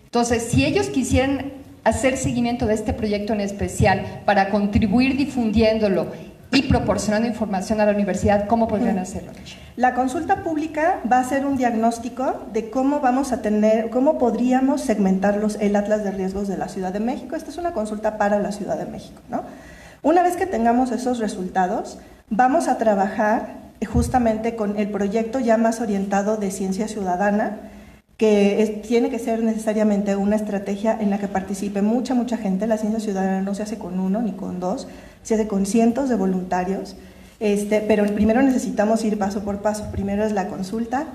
S2: Entonces, si ellos quisieran hacer seguimiento de este proyecto en especial para contribuir difundiéndolo y proporcionando información a la universidad, ¿cómo podrían hacerlo?
S6: La consulta pública va a ser un diagnóstico de cómo cómo podríamos segmentar el atlas de riesgos de la Ciudad de México. Esta es una consulta para la Ciudad de México, ¿no? Una vez que tengamos esos resultados, vamos a trabajar justamente con el proyecto ya más orientado de ciencia ciudadana, que tiene que ser necesariamente una estrategia en la que participe mucha gente. La ciencia ciudadana no se hace con uno ni con dos, se hace con cientos de voluntarios, pero primero necesitamos ir paso por paso. Primero es la consulta,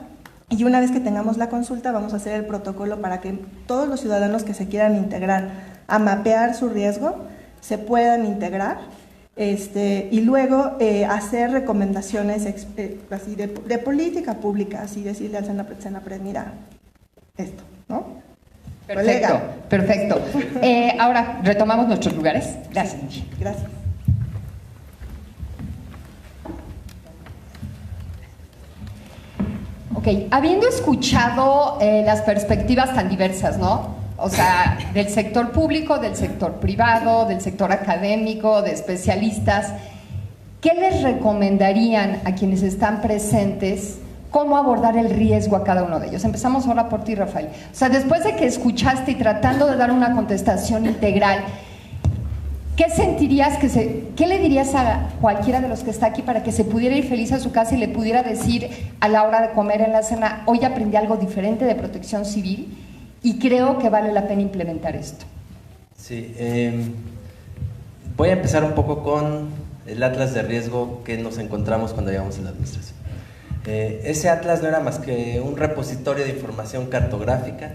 S6: y una vez que tengamos la consulta vamos a hacer el protocolo para que todos los ciudadanos que se quieran integrar a mapear su riesgo se puedan integrar, y luego hacer recomendaciones así de política pública, así decirle al Senapred, mira, esto, ¿no?
S2: Perfecto, perfecto. Ahora retomamos nuestros lugares. Gracias.
S6: Sí, gracias.
S2: Ok, habiendo escuchado las perspectivas tan diversas, ¿no? O sea, del sector público, del sector privado, del sector académico, de especialistas, ¿qué les recomendarían a quienes están presentes? ¿Cómo abordar el riesgo a cada uno de ellos? Empezamos ahora por ti, Rafael. O sea, después de que escuchaste y tratando de dar una contestación integral, ¿qué sentirías qué le dirías a cualquiera de los que está aquí para que se pudiera ir feliz a su casa y le pudiera decir a la hora de comer en la cena, hoy aprendí algo diferente de protección civil y creo que vale la pena implementar esto?
S4: Sí, Voy a empezar un poco con el atlas de riesgo que nos encontramos cuando llegamos a la administración. Ese atlas no era más que un repositorio de información cartográfica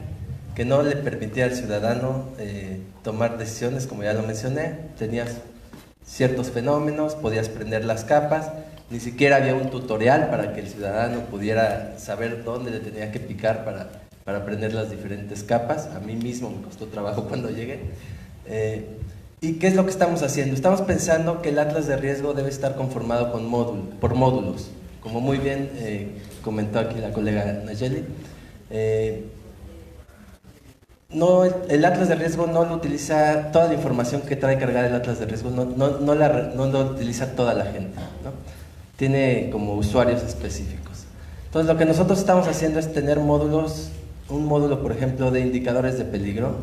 S4: que no le permitía al ciudadano tomar decisiones, como ya lo mencioné. Tenías ciertos fenómenos, podías prender las capas, ni siquiera había un tutorial para que el ciudadano pudiera saber dónde le tenía que picar para prender las diferentes capas. A mí mismo me costó trabajo cuando llegué. ¿Y qué es lo que estamos haciendo? Estamos pensando que el atlas de riesgo debe estar conformado por módulos, como muy bien comentó aquí la colega Nayeli. No, el atlas de riesgo no lo utiliza, toda la información que trae cargada el atlas de riesgo no lo utiliza toda la gente, ¿no? Tiene como usuarios específicos. Entonces lo que nosotros estamos haciendo es tener módulos, un módulo por ejemplo de indicadores de peligro,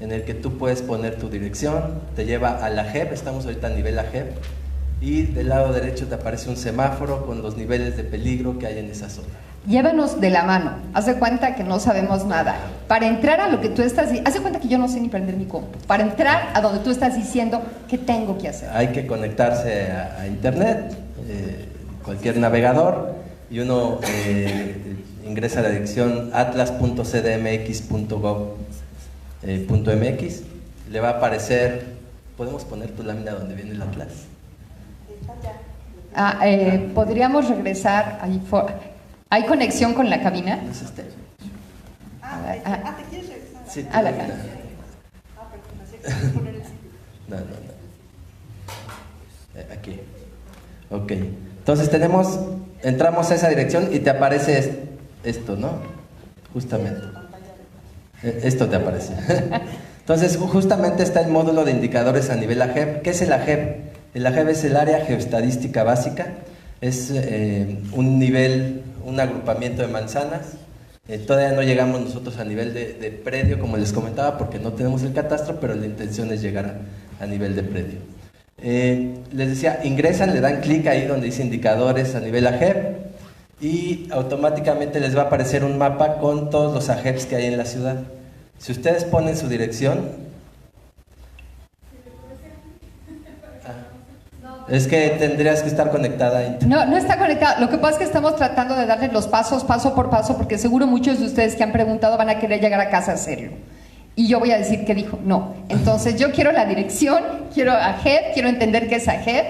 S4: en el que tú puedes poner tu dirección, te lleva a la JEP, estamos ahorita a nivel AJEP, y del lado derecho te aparece un semáforo con los niveles de peligro que hay en esa zona.
S2: Llévanos de la mano, haz de cuenta que no sabemos nada. Para entrar a lo que tú estás diciendo, haz de cuenta que yo no sé ni prender mi compu. Para entrar a donde tú estás diciendo, ¿qué tengo que hacer?
S4: Hay que conectarse a internet, cualquier navegador, y uno ingresa a la dirección atlas.cdmx.gov.mx. Le va a aparecer, ¿podemos poner tu lámina donde viene el atlas?
S2: Podríamos regresar ahí. ¿Hay conexión con la cabina?
S4: ¿No es este?
S5: ¿te quieres regresar?
S4: Sí,
S2: a la
S4: lámina. No. Aquí. Ok. Entonces entramos a esa dirección y te aparece esto, ¿no? Justamente. Esto te aparece. Entonces, justamente está el módulo de indicadores a nivel AJEP. ¿Qué es el AJEP? El AJEP es el área geoestadística básica. Es un nivel, un agrupamiento de manzanas. Todavía no llegamos nosotros a nivel de predio, como les comentaba, porque no tenemos el catastro, pero la intención es llegar a nivel de predio. Les decía, ingresan, le dan clic ahí donde dice indicadores a nivel AJEP y automáticamente les va a aparecer un mapa con todos los AJEPs que hay en la ciudad. Si ustedes ponen su dirección, es que tendrías que estar conectada a internet.
S2: No está conectado. Lo que pasa es que estamos tratando de darle los pasos, paso por paso, porque seguro muchos de ustedes que han preguntado van a querer llegar a casa a hacerlo. Y yo voy a decir que dijo, no. Entonces yo quiero la dirección, quiero AJEP, quiero entender qué es AJEP,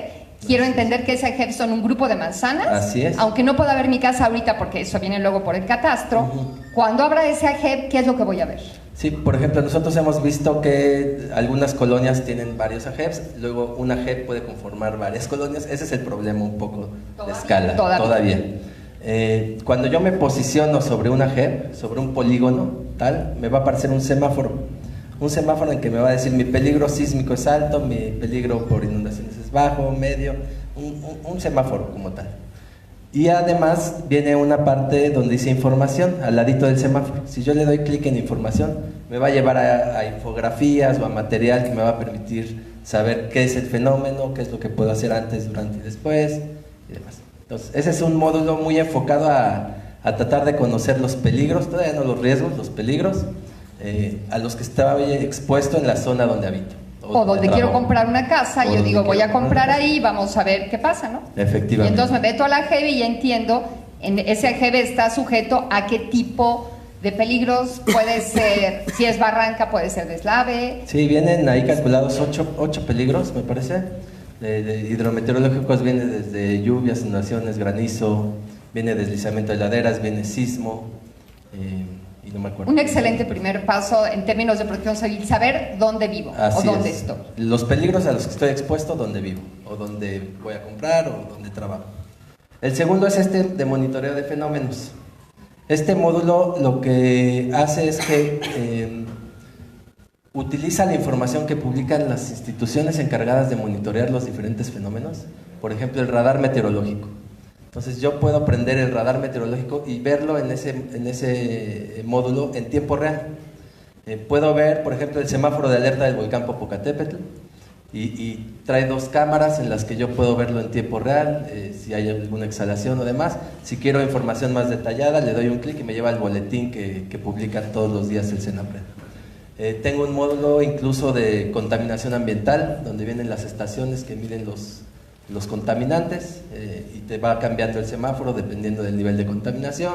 S2: quiero entender que ese AJEP son un grupo de manzanas.
S4: Así es.
S2: Aunque no pueda ver mi casa ahorita porque eso viene luego por el catastro. Cuando abra ese AJEP, ¿qué es lo que voy a ver?
S4: Sí, por ejemplo, nosotros hemos visto que algunas colonias tienen varios AJEPs, luego un AJEP puede conformar varias colonias. Ese es el problema un poco de escala, todavía. Cuando yo me posiciono sobre un AJEP, sobre un polígono, tal, me va a aparecer un semáforo en que me va a decir mi peligro sísmico es alto, mi peligro por inundaciones es bajo, medio, un semáforo como tal. Y además viene una parte donde dice información, al ladito del semáforo. Si yo le doy clic en información, me va a llevar a infografías o a material que me va a permitir saber qué es el fenómeno, qué es lo que puedo hacer antes, durante y después, y demás. Entonces, ese es un módulo muy enfocado a tratar de conocer los peligros, todavía no los riesgos, los peligros, a los que estaba expuesto en la zona donde habito.
S2: O donde quiero comprar una casa, yo digo, voy a comprar ahí, vamos a ver qué pasa, ¿no?
S4: Efectivamente.
S2: Y entonces me meto a la AJEB y ya entiendo, ese AJEB está sujeto a qué tipo de peligros puede ser, si es barranca, puede ser deslave.
S4: Sí, vienen ahí calculados 8 peligros, me parece. De hidrometeorológicos viene desde lluvias, inundaciones, granizo, viene deslizamiento de laderas, viene sismo, y no me acuerdo.
S2: Un excelente primer paso en términos de protección civil, saber dónde vivo o dónde estoy.
S4: Los peligros a los que estoy expuesto, dónde vivo, o dónde voy a comprar, o dónde trabajo. El segundo es este de monitoreo de fenómenos. Este módulo lo que hace es que utiliza la información que publican las instituciones encargadas de monitorear los diferentes fenómenos. Por ejemplo, el radar meteorológico. Entonces yo puedo prender el radar meteorológico y verlo en ese módulo en tiempo real. Puedo ver, por ejemplo, el semáforo de alerta del volcán Popocatépetl y trae 2 cámaras en las que yo puedo verlo en tiempo real, si hay alguna exhalación o demás. Si quiero información más detallada, le doy un clic y me lleva al boletín que publican todos los días el CENAPRED. Tengo un módulo incluso de contaminación ambiental, donde vienen las estaciones que miden los contaminantes y te va cambiando el semáforo dependiendo del nivel de contaminación.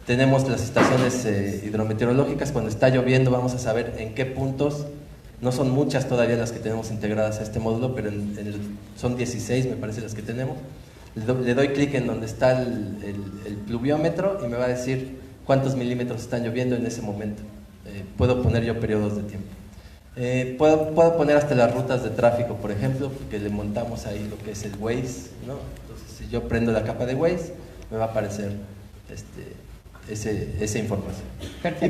S4: Tenemos las estaciones hidrometeorológicas. Cuando está lloviendo vamos a saber en qué puntos. No son muchas todavía las que tenemos integradas a este módulo, pero son 16 me parece las que tenemos. Le doy clic en donde está el pluviómetro y me va a decir cuántos milímetros están lloviendo en ese momento. Puedo poner yo periodos de tiempo. Puedo poner hasta las rutas de tráfico, por ejemplo, porque le montamos ahí lo que es el Waze, ¿no? Entonces, si yo prendo la capa de Waze, me va a aparecer esa información. Perfecto. Y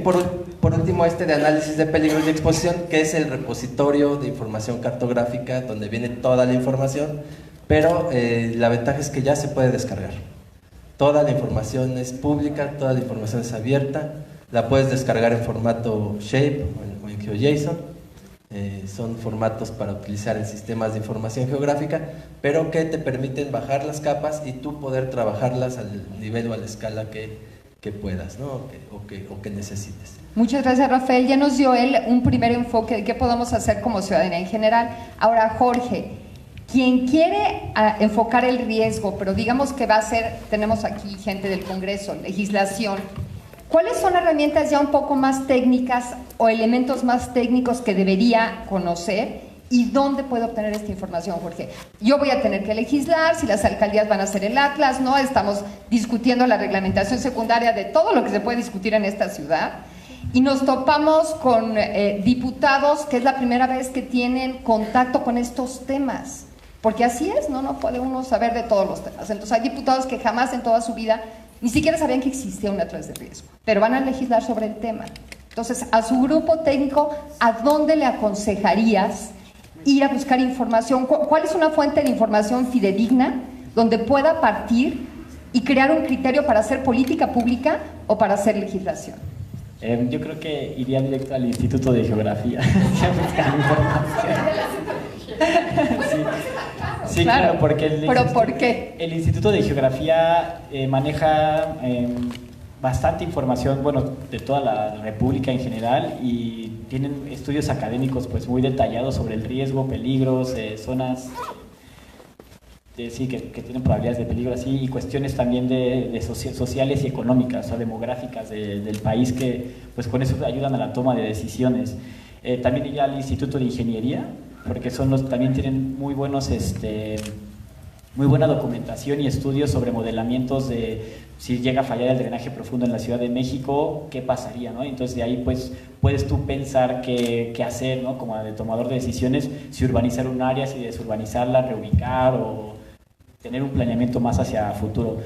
S4: por último, de análisis de peligros y exposición, que es el repositorio de información cartográfica donde viene toda la información, pero la ventaja es que ya se puede descargar. Toda la información es pública, toda la información es abierta, la puedes descargar en formato Shape o en GeoJSON. Son formatos para utilizar en sistemas de información geográfica, pero que te permiten bajar las capas y tú poder trabajarlas al nivel o a la escala que puedas, ¿no? o que necesites.
S2: Muchas gracias, Rafael. Ya nos dio él un primer enfoque de qué podemos hacer como ciudadanía en general. Ahora, Jorge, quien quiere enfocar el riesgo, pero digamos que va a ser, tenemos aquí gente del Congreso, legislación, ¿cuáles son herramientas ya un poco más técnicas o elementos más técnicos que debería conocer? ¿Y dónde puedo obtener esta información, Jorge? Yo voy a tener que legislar, si las alcaldías van a hacer el Atlas, ¿no? Estamos discutiendo la reglamentación secundaria de todo lo que se puede discutir en esta ciudad. Y nos topamos con diputados que es la primera vez que tienen contacto con estos temas. Porque así es, ¿no? No puede uno saber de todos los temas. Entonces hay diputados que jamás en toda su vida ni siquiera sabían que existía un Atlas de riesgo, pero van a legislar sobre el tema. Entonces, a su grupo técnico, ¿a dónde le aconsejarías ir a buscar información? ¿Cuál es una fuente de información fidedigna donde pueda partir y crear un criterio para hacer política pública o para hacer legislación?
S3: Yo creo que iría directo al Instituto de Geografía a buscar información. Sí, claro, porque
S2: ¿por qué?
S3: El Instituto de Geografía maneja bastante información, bueno, de toda la República en general, y tienen estudios académicos pues muy detallados sobre el riesgo, peligros, zonas que tienen probabilidades de peligro así, y cuestiones también de sociales y económicas, o sea, demográficas del país, que pues con eso ayudan a la toma de decisiones. También iría al Instituto de Ingeniería, porque también tienen muy buenos muy buena documentación y estudios sobre modelamientos de si llega a fallar el drenaje profundo en la Ciudad de México, qué pasaría, ¿no? Entonces de ahí pues puedes tú pensar qué hacer, ¿no? Como de tomador de decisiones, si urbanizar un área, si desurbanizarla, reubicar o tener un planeamiento más hacia futuro.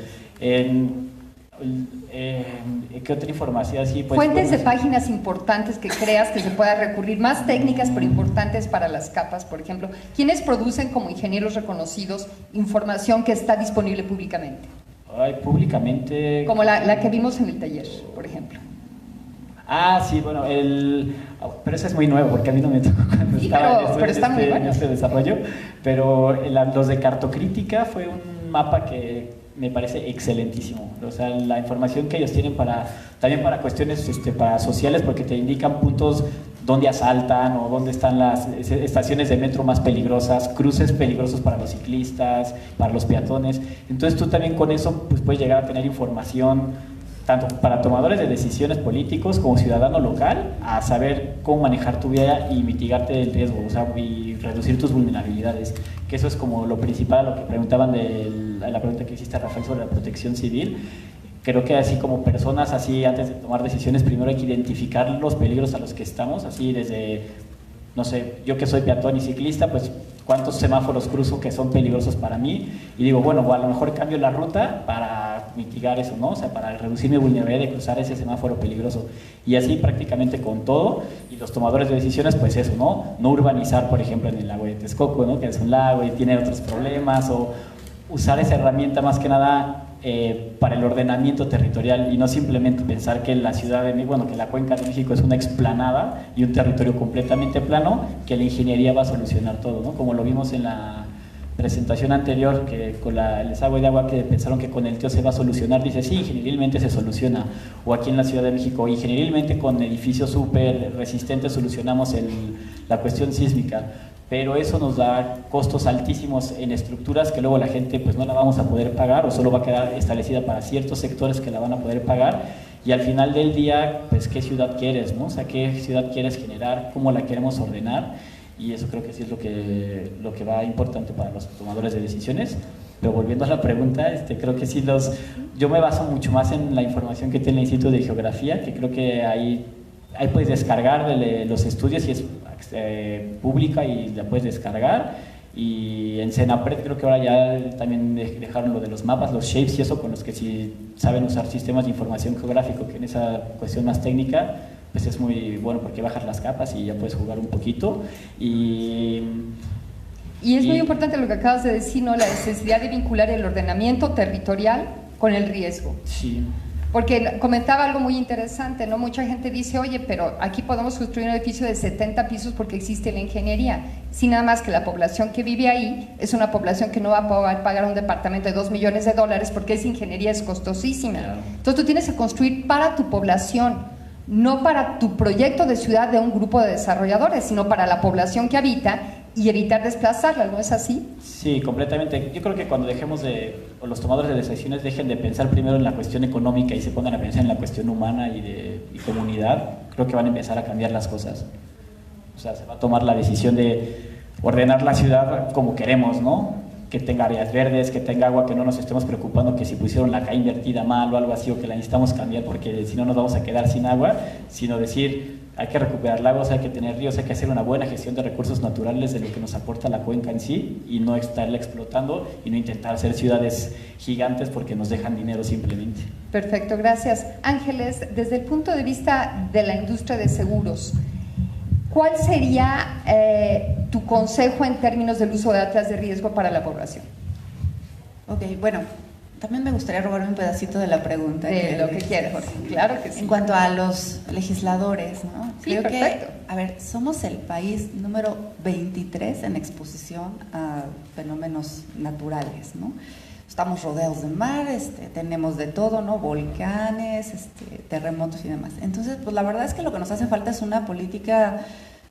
S3: ¿Qué otra información? Sí, pues,
S2: fuentes de páginas importantes que creas que se pueda recurrir, más técnicas pero importantes para las capas, por ejemplo. ¿Quiénes producen como ingenieros reconocidos información que está disponible públicamente?
S3: Públicamente...
S2: Como la que vimos en el taller, por ejemplo.
S3: Sí, bueno, pero eso es muy nuevo porque a mí no me tocó cuando estaba en este desarrollo, pero los de cartocrítica fue un mapa que me parece excelentísimo. O sea, la información que ellos tienen también para cuestiones para sociales, porque te indican puntos donde asaltan o dónde están las estaciones de metro más peligrosas, cruces peligrosos para los ciclistas, para los peatones. Entonces tú también con eso pues, puedes llegar a tener información tanto para tomadores de decisiones políticos como ciudadano local, a saber cómo manejar tu vida y mitigarte del riesgo, o sea, y reducir tus vulnerabilidades, que eso es como lo principal, lo que preguntaban la pregunta que hiciste, Rafael, sobre la protección civil. Creo que así como personas, así antes de tomar decisiones, primero hay que identificar los peligros a los que estamos, así desde, no sé, yo que soy peatón y ciclista, pues cuántos semáforos cruzo que son peligrosos para mí, y digo, bueno, a lo mejor cambio la ruta para mitigar eso, ¿no? O sea, para reducir mi vulnerabilidad de cruzar ese semáforo peligroso. Y así prácticamente con todo, y los tomadores de decisiones, pues eso, ¿no? No urbanizar, por ejemplo, en el lago de Texcoco, ¿no? Que es un lago y tiene otros problemas, o usar esa herramienta más que nada para el ordenamiento territorial, y no simplemente pensar que la ciudad de México, bueno, que la Cuenca de México es una explanada y un territorio completamente plano, que la ingeniería va a solucionar todo, ¿no? Como lo vimos en presentación anterior, que con el desagüe de agua que pensaron que con el TEO se va a solucionar, dice sí, ingenierilmente se soluciona, o aquí en la Ciudad de México, ingenierilmente con edificios súper resistentes solucionamos la cuestión sísmica, pero eso nos da costos altísimos en estructuras que luego la gente pues no la vamos a poder pagar o solo va a quedar establecida para ciertos sectores que la van a poder pagar, y al final del día pues qué ciudad quieres, ¿no? O sea, qué ciudad quieres generar, cómo la queremos ordenar, y eso creo que sí es lo que va importante para los tomadores de decisiones. Pero volviendo a la pregunta, creo que sí yo me baso mucho más en la información que tiene el Instituto de Geografía, que creo que ahí puedes descargar los estudios y es pública y la puedes descargar. Y en Senapred creo que ahora ya también dejaron lo de los mapas, los shapes y eso, con los que si saben usar sistemas de información geográfico, que en esa cuestión más técnica pues es muy bueno porque bajas las capas y ya puedes jugar un poquito. Y
S2: es muy importante lo que acabas de decir, ¿no? La necesidad de vincular el ordenamiento territorial con el riesgo.
S3: Sí.
S2: Porque comentaba algo muy interesante, ¿no? Mucha gente dice, oye, pero aquí podemos construir un edificio de 70 pisos porque existe la ingeniería. Sin nada más que la población que vive ahí es una población que no va a poder pagar un departamento de $2 millones porque esa ingeniería es costosísima.
S3: Claro.
S2: Entonces tú tienes que construir para tu población, no para tu proyecto de ciudad de un grupo de desarrolladores, sino para la población que habita y evitar desplazarla, ¿no es así?
S3: Sí, completamente. Yo creo que cuando o los tomadores de decisiones dejen de pensar primero en la cuestión económica y se pongan a pensar en la cuestión humana y comunidad, creo que van a empezar a cambiar las cosas. O sea, se va a tomar la decisión de ordenar la ciudad como queremos, ¿no? Que tenga áreas verdes, que tenga agua, que no nos estemos preocupando que si pusieron la calle invertida mal o algo así, o que la necesitamos cambiar porque si no nos vamos a quedar sin agua, sino decir hay que recuperar lagos, hay que tener ríos, hay que hacer una buena gestión de recursos naturales de lo que nos aporta la cuenca en sí y no estarla explotando y no intentar hacer ciudades gigantes porque nos dejan dinero simplemente.
S2: Perfecto, gracias. Ángeles, desde el punto de vista de la industria de seguros, ¿cuál sería tu consejo en términos del uso de atlas de riesgo para la población?
S5: Ok, bueno, también me gustaría robarme un pedacito de la pregunta.
S2: De lo que quieras, Jorge. Claro que sí.
S5: En cuanto a los legisladores, ¿no?
S2: Sí,
S5: Creo
S2: perfecto.
S5: que, a ver, somos el país número 23 en exposición a fenómenos naturales, ¿no? Estamos rodeados de mar, tenemos de todo, ¿no? Volcanes, terremotos y demás. Entonces, pues la verdad es que lo que nos hace falta es una política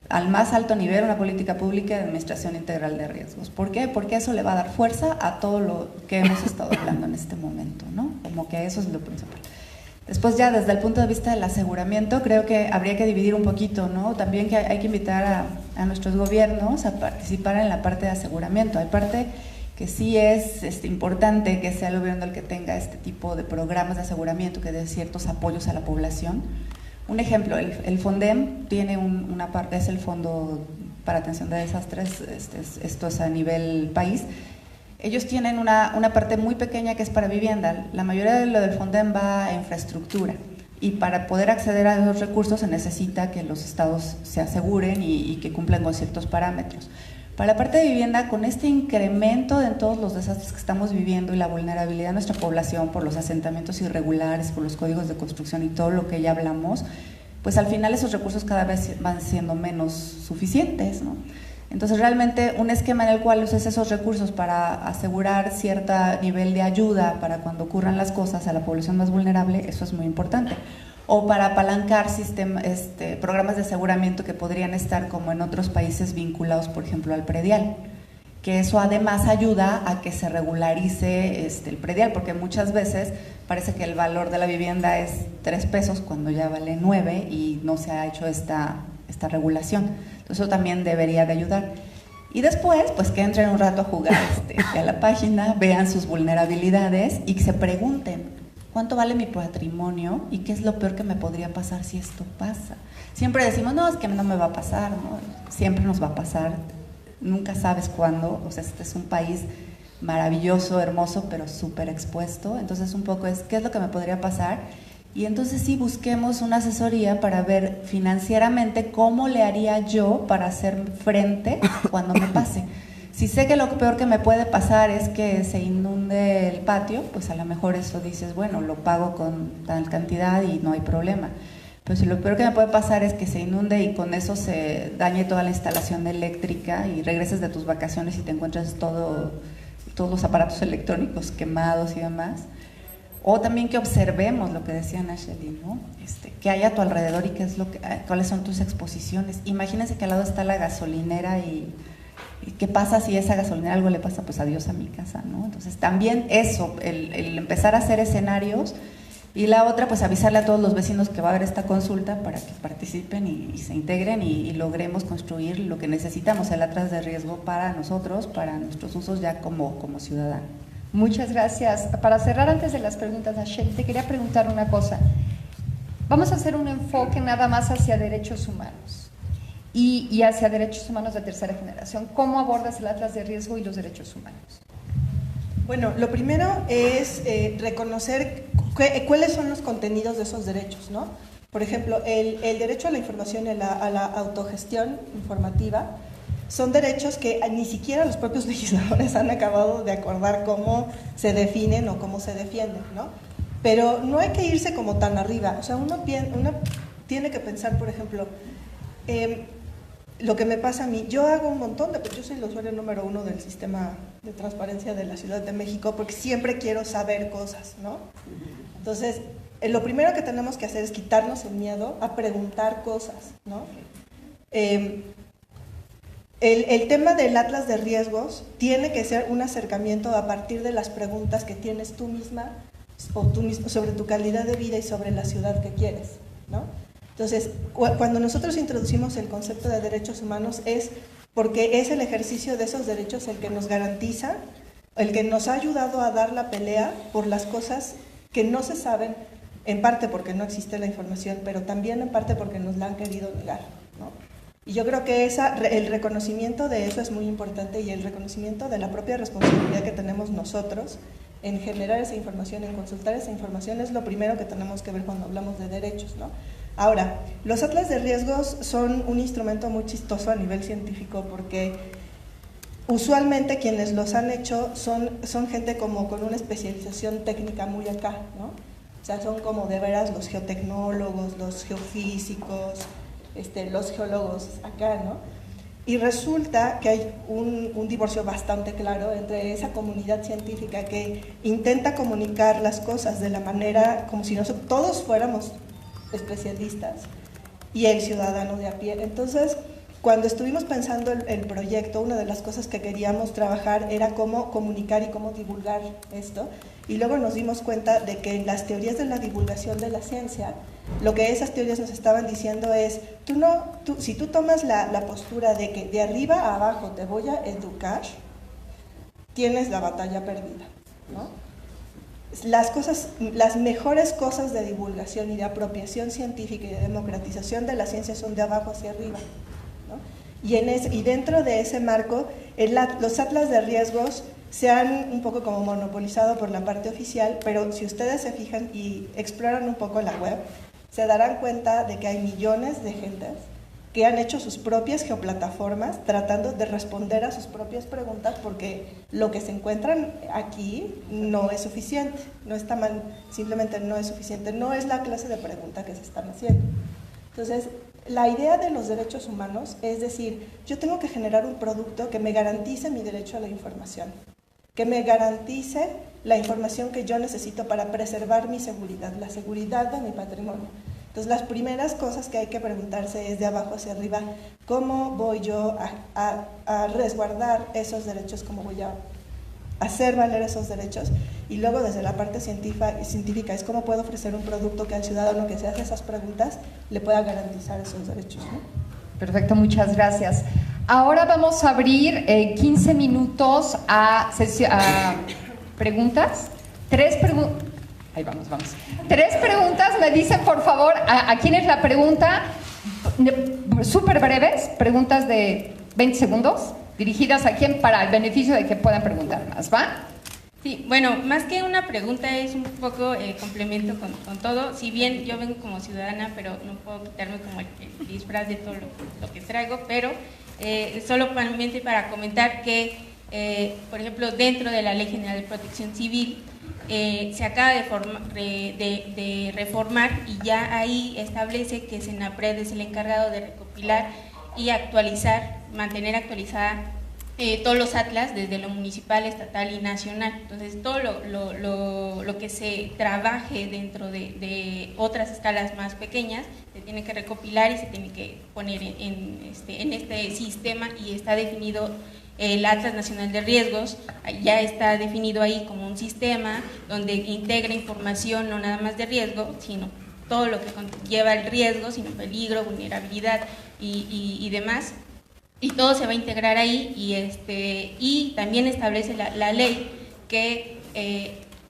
S5: al más alto nivel, una política pública de administración integral de riesgos. ¿Por qué? Porque eso le va a dar fuerza a todo lo que hemos estado hablando en este momento, ¿no? Como que eso es lo principal. Después ya desde el punto de vista del aseguramiento, creo que habría que dividir un poquito, ¿no? También que hay que invitar a nuestros gobiernos a participar en la parte de aseguramiento. Hay parte que sí es importante que sea el gobierno el que tenga este tipo de programas de aseguramiento, que dé ciertos apoyos a la población. Un ejemplo, el FONDEM tiene una parte, es el Fondo para Atención de Desastres, esto es a nivel país. Ellos tienen una parte muy pequeña que es para vivienda. La mayoría de lo del FONDEM va a infraestructura y para poder acceder a esos recursos se necesita que los estados se aseguren y que cumplan con ciertos parámetros. Para la parte de vivienda, con este incremento en todos los desastres que estamos viviendo y la vulnerabilidad de nuestra población por los asentamientos irregulares, por los códigos de construcción y todo lo que ya hablamos, pues al final esos recursos cada vez van siendo menos suficientes, ¿no? Entonces realmente un esquema en el cual uses esos recursos para asegurar cierto nivel de ayuda para cuando ocurran las cosas a la población más vulnerable, eso es muy importante. O para apalancar programas de aseguramiento que podrían estar como en otros países vinculados, por ejemplo, al predial, que eso además ayuda a que se regularice el predial, porque muchas veces parece que el valor de la vivienda es 3 pesos cuando ya vale 9 y no se ha hecho esta regulación. Entonces eso también debería de ayudar. Y después, pues que entren un rato a jugar a la página, vean sus vulnerabilidades y que se pregunten ¿cuánto vale mi patrimonio y qué es lo peor que me podría pasar si esto pasa? Siempre decimos, no, es que no me va a pasar, ¿no? Siempre nos va a pasar, nunca sabes cuándo. O sea, este es un país maravilloso, hermoso, pero súper expuesto. Entonces un poco es, ¿qué es lo que me podría pasar? Y entonces sí busquemos una asesoría para ver financieramente cómo le haría yo para hacer frente cuando me pase. Si sé que lo peor que me puede pasar es que se inunde el patio, pues a lo mejor eso dices, bueno, lo pago con tal cantidad y no hay problema. Pues lo peor que me puede pasar es que se inunde y con eso se dañe toda la instalación eléctrica y regreses de tus vacaciones y te encuentres todos los aparatos electrónicos quemados y demás. O también que observemos lo que decía Nacheli, ¿no? ¿Qué hay a tu alrededor y cuáles son tus exposiciones? Imagínense que al lado está la gasolinera y ¿qué pasa si a esa gasolinera algo le pasa? Pues adiós a mi casa, ¿no? Entonces también eso, el empezar a hacer escenarios. Y la otra, pues avisarle a todos los vecinos que va a haber esta consulta para que participen y se integren y logremos construir lo que necesitamos, el atlas de riesgo para nosotros, para nuestros usos ya como ciudadanos.
S2: Muchas gracias. Para cerrar antes de las preguntas, Nacheli, te quería preguntar una cosa. Vamos a hacer un enfoque nada más hacia derechos humanos y hacia derechos humanos de tercera generación. ¿Cómo abordas el atlas de riesgo y los derechos humanos?
S6: Bueno, lo primero es reconocer cuáles son los contenidos de esos derechos, ¿no? Por ejemplo, el derecho a la información y a la autogestión informativa son derechos que ni siquiera los propios legisladores han acabado de acordar cómo se definen o cómo se defienden, ¿no? Pero no hay que irse como tan arriba. O sea, uno tiene que pensar, por ejemplo, lo que me pasa a mí, yo hago un montón yo soy el usuario número 1 del sistema de transparencia de la Ciudad de México porque siempre quiero saber cosas, ¿no? Entonces, lo primero que tenemos que hacer es quitarnos el miedo a preguntar cosas, ¿no? El tema del atlas de riesgos tiene que ser un acercamiento a partir de las preguntas que tienes tú misma o tú mismo sobre tu calidad de vida y sobre la ciudad que quieres, ¿no? Entonces, cuando nosotros introducimos el concepto de derechos humanos es porque es el ejercicio de esos derechos el que nos garantiza, el que nos ha ayudado a dar la pelea por las cosas que no se saben, en parte porque no existe la información, pero también en parte porque nos la han querido negar, ¿no? Y yo creo que el reconocimiento de eso es muy importante y el reconocimiento de la propia responsabilidad que tenemos nosotros en generar esa información, en consultar esa información, es lo primero que tenemos que ver cuando hablamos de derechos, ¿no? Ahora, los atlas de riesgos son un instrumento muy chistoso a nivel científico porque usualmente quienes los han hecho son gente como con una especialización técnica muy acá, ¿no? O sea, son como de veras los geotecnólogos, los geofísicos, los geólogos acá, ¿no? Y resulta que hay un divorcio bastante claro entre esa comunidad científica que intenta comunicar las cosas de la manera como si nosotros todos fuéramos especialistas y el ciudadano de a pie. Entonces, cuando estuvimos pensando el proyecto, una de las cosas que queríamos trabajar era cómo comunicar y cómo divulgar esto, y luego nos dimos cuenta de que en las teorías de la divulgación de la ciencia, lo que esas teorías nos estaban diciendo es, si tú tomas la postura de que de arriba a abajo te voy a educar, tienes la batalla perdida, ¿no? Las mejores cosas de divulgación y de apropiación científica y de democratización de la ciencia son de abajo hacia arriba, ¿no? Y dentro de ese marco, los atlas de riesgos se han un poco como monopolizado por la parte oficial, pero si ustedes se fijan y exploran un poco la web, se darán cuenta de que hay millones de gentes que han hecho sus propias geoplataformas tratando de responder a sus propias preguntas porque lo que se encuentran aquí no es suficiente, no está mal, simplemente no es suficiente, no es la clase de pregunta que se están haciendo. Entonces, la idea de los derechos humanos es decir, yo tengo que generar un producto que me garantice mi derecho a la información, que me garantice la información que yo necesito para preservar mi seguridad, la seguridad de mi patrimonio. Entonces, las primeras cosas que hay que preguntarse es de abajo hacia arriba, ¿cómo voy yo a resguardar esos derechos? ¿Cómo voy a hacer valer esos derechos? Y luego, desde la parte científica es cómo puedo ofrecer un producto que al ciudadano que se hace esas preguntas le pueda garantizar esos derechos, ¿no?
S2: Perfecto, muchas gracias. Ahora vamos a abrir 15 minutos a preguntas. Ahí vamos. 3 preguntas, me dicen por favor a quién es la pregunta, súper breves, preguntas de 20 segundos, dirigidas a quién para el beneficio de que puedan preguntar más, ¿va?
S7: Sí, bueno, más que una pregunta es un poco complemento con todo, si bien yo vengo como ciudadana, pero no puedo quitarme como el disfraz de todo lo que traigo, pero solamente para comentar que, por ejemplo, dentro de la Ley General de Protección Civil, se acaba de reformar y ya ahí establece que Senapred es el encargado de recopilar y actualizar, mantener actualizada todos los atlas desde lo municipal, estatal y nacional. Entonces todo lo que se trabaje dentro de otras escalas más pequeñas se tiene que recopilar y se tiene que poner en este sistema, y está definido el Atlas Nacional de Riesgos, ya está definido ahí como un sistema donde integra información no nada más de riesgo, sino todo lo que lleva el riesgo, sino peligro, vulnerabilidad y demás. Y todo se va a integrar ahí, y también establece la ley que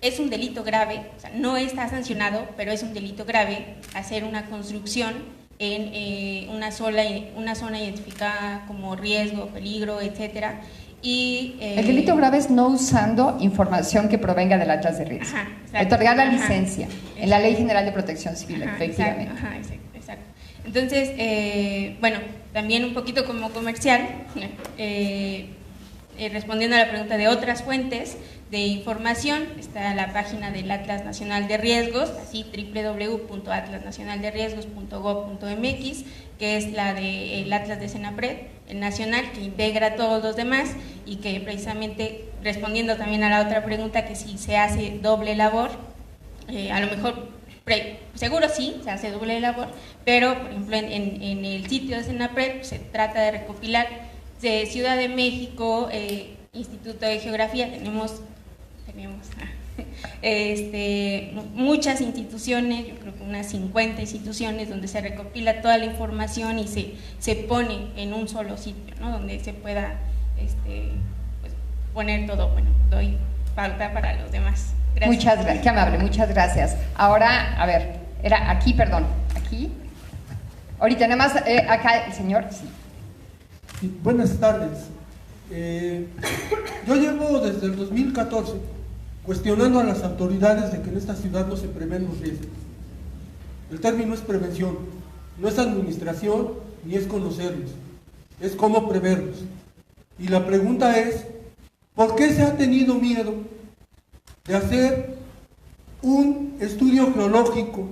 S7: es un delito grave, o sea, no está sancionado, pero es un delito grave hacer una construcción en una zona identificada como riesgo, peligro, etcétera.
S2: El delito grave es no usando información que provenga del atlas de riesgo. Otorgar la licencia en la Ley General de Protección Civil, efectivamente.
S7: Exacto. Entonces, bueno, también un poquito como comercial, respondiendo a la pregunta de otras fuentes de información, está la página del Atlas Nacional de Riesgos, así www.atlasnacionalderriesgos.gov.mx, que es la del Atlas de Senapred, el nacional, que integra a todos los demás, y que precisamente, respondiendo también a la otra pregunta, que si se hace doble labor, a lo mejor, seguro sí, se hace doble labor, pero por ejemplo en el sitio de Senapred se trata de recopilar de Ciudad de México, Instituto de Geografía, tenemos muchas instituciones, yo creo que unas 50 instituciones donde se recopila toda la información y se pone en un solo sitio, ¿no? Donde se pueda pues, poner todo. Bueno, doy pauta para los demás. Gracias.
S2: Muchas gracias, qué amable, muchas gracias. Ahora, a ver, era aquí, perdón, aquí. Ahorita nada más, acá el señor, sí.
S8: Sí, buenas tardes. Yo llevo desde el 2014 cuestionando a las autoridades de que en esta ciudad no se prevén los riesgos. El término es prevención, no es administración ni es conocerlos, es cómo preverlos. Y la pregunta es, ¿por qué se ha tenido miedo de hacer un estudio geológico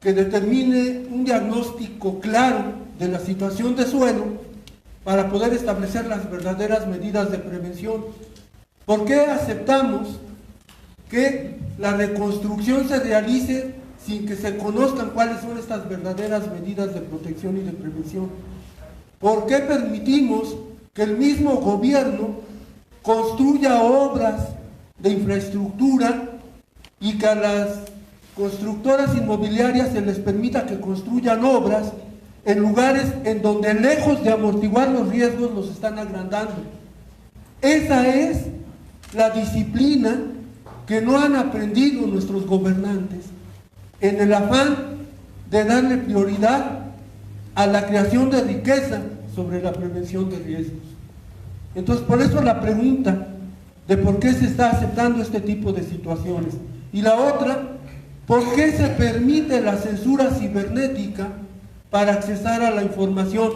S8: que determine un diagnóstico claro de la situación de suelo para poder establecer las verdaderas medidas de prevención? ¿Por qué aceptamos que la reconstrucción se realice sin que se conozcan cuáles son estas verdaderas medidas de protección y de prevención? ¿Por qué permitimos que el mismo gobierno construya obras de infraestructura y que a las constructoras inmobiliarias se les permita que construyan obras en lugares en donde, lejos de amortiguar los riesgos, los están agrandando? Esa es la disciplina que no han aprendido nuestros gobernantes en el afán de darle prioridad a la creación de riqueza sobre la prevención de riesgos. Entonces, por eso la pregunta de por qué se está aceptando este tipo de situaciones. Y la otra, ¿por qué se permite la censura cibernética para accesar a la información?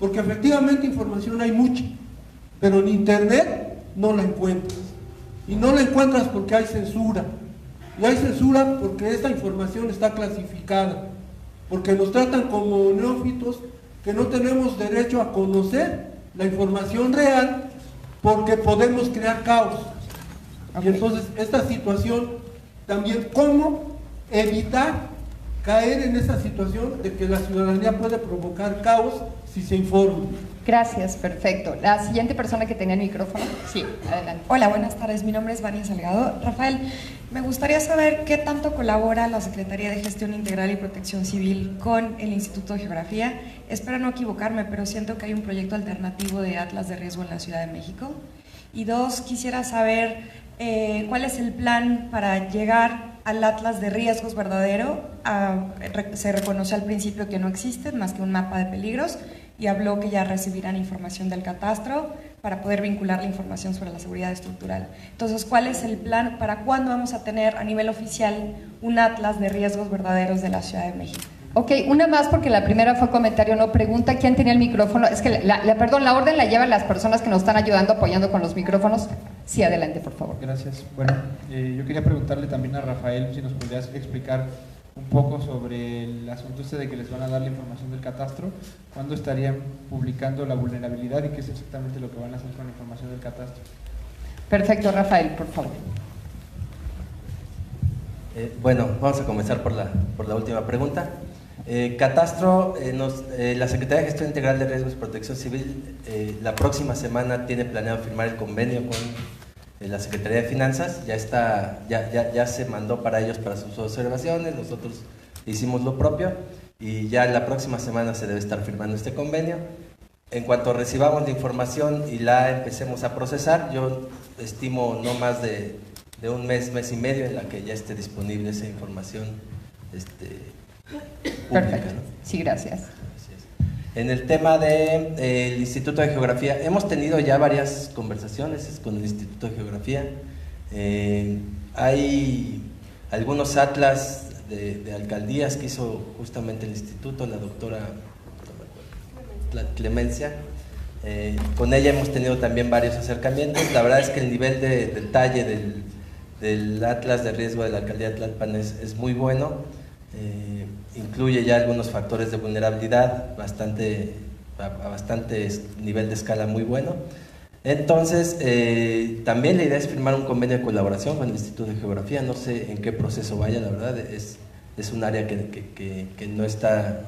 S8: Porque efectivamente información hay mucha, pero en internet no la encuentras. Y no la encuentras porque hay censura. Y hay censura porque esta información está clasificada, porque nos tratan como neófitos que no tenemos derecho a conocer la información real, porque podemos crear caos. Y entonces esta situación también, ¿cómo evitar caer en esa situación de que la ciudadanía puede provocar caos si se informa?
S2: Gracias, perfecto. La siguiente persona que tenía el micrófono. Sí, adelante.
S9: Hola, buenas tardes. Mi nombre es Vania Salgado. Rafael, me gustaría saber qué tanto colabora la Secretaría de Gestión Integral y Protección Civil con el Instituto de Geografía. Espero no equivocarme, pero siento que hay un proyecto alternativo de Atlas de Riesgo en la Ciudad de México. Y dos, quisiera saber cuál es el plan para llegar al Atlas de Riesgos verdadero. Se reconoce al principio que no existe más que un mapa de peligros, y habló que ya recibirán información del catastro para poder vincular la información sobre la seguridad estructural. Entonces, ¿cuál es el plan? ¿Para cuándo vamos a tener a nivel oficial un Atlas de Riesgos verdaderos de la Ciudad de México?
S2: Ok, una más porque la primera fue comentario, no pregunta. ¿Quién tenía el micrófono? Es que, perdón, la orden la llevan las personas que nos están ayudando, apoyando con los micrófonos. Sí, adelante, por favor.
S10: Gracias. Bueno, yo quería preguntarle también a Rafael si nos podrías explicar un poco sobre el asunto este de que les van a dar la información del catastro. ¿Cuándo estarían publicando la vulnerabilidad y qué es exactamente lo que van a hacer con la información del catastro?
S2: Perfecto, Rafael, por favor.
S4: Bueno, vamos a comenzar por la última pregunta. Catastro, la Secretaría de Gestión Integral de Riesgos y Protección Civil la próxima semana tiene planeado firmar el convenio con la Secretaría de Finanzas. Ya se mandó para ellos para sus observaciones, nosotros hicimos lo propio y ya la próxima semana se debe estar firmando este convenio. En cuanto recibamos la información y la empecemos a procesar, yo estimo no más de un mes, mes y medio en la que ya esté disponible esa información pública,
S2: Perfecto.
S4: ¿no?
S2: Sí, gracias.
S4: En el tema del Instituto de Geografía, hemos tenido ya varias conversaciones con el Instituto de Geografía. Hay algunos atlas de alcaldías que hizo justamente el instituto, la doctora Clemencia. Con ella hemos tenido también varios acercamientos. La verdad es que el nivel de detalle del atlas de riesgo de la alcaldía de Tlalpan es muy bueno. Incluye ya algunos factores de vulnerabilidad a bastante nivel de escala muy bueno. Entonces, también la idea es firmar un convenio de colaboración con el Instituto de Geografía. No sé en qué proceso vaya, la verdad, es un área que no está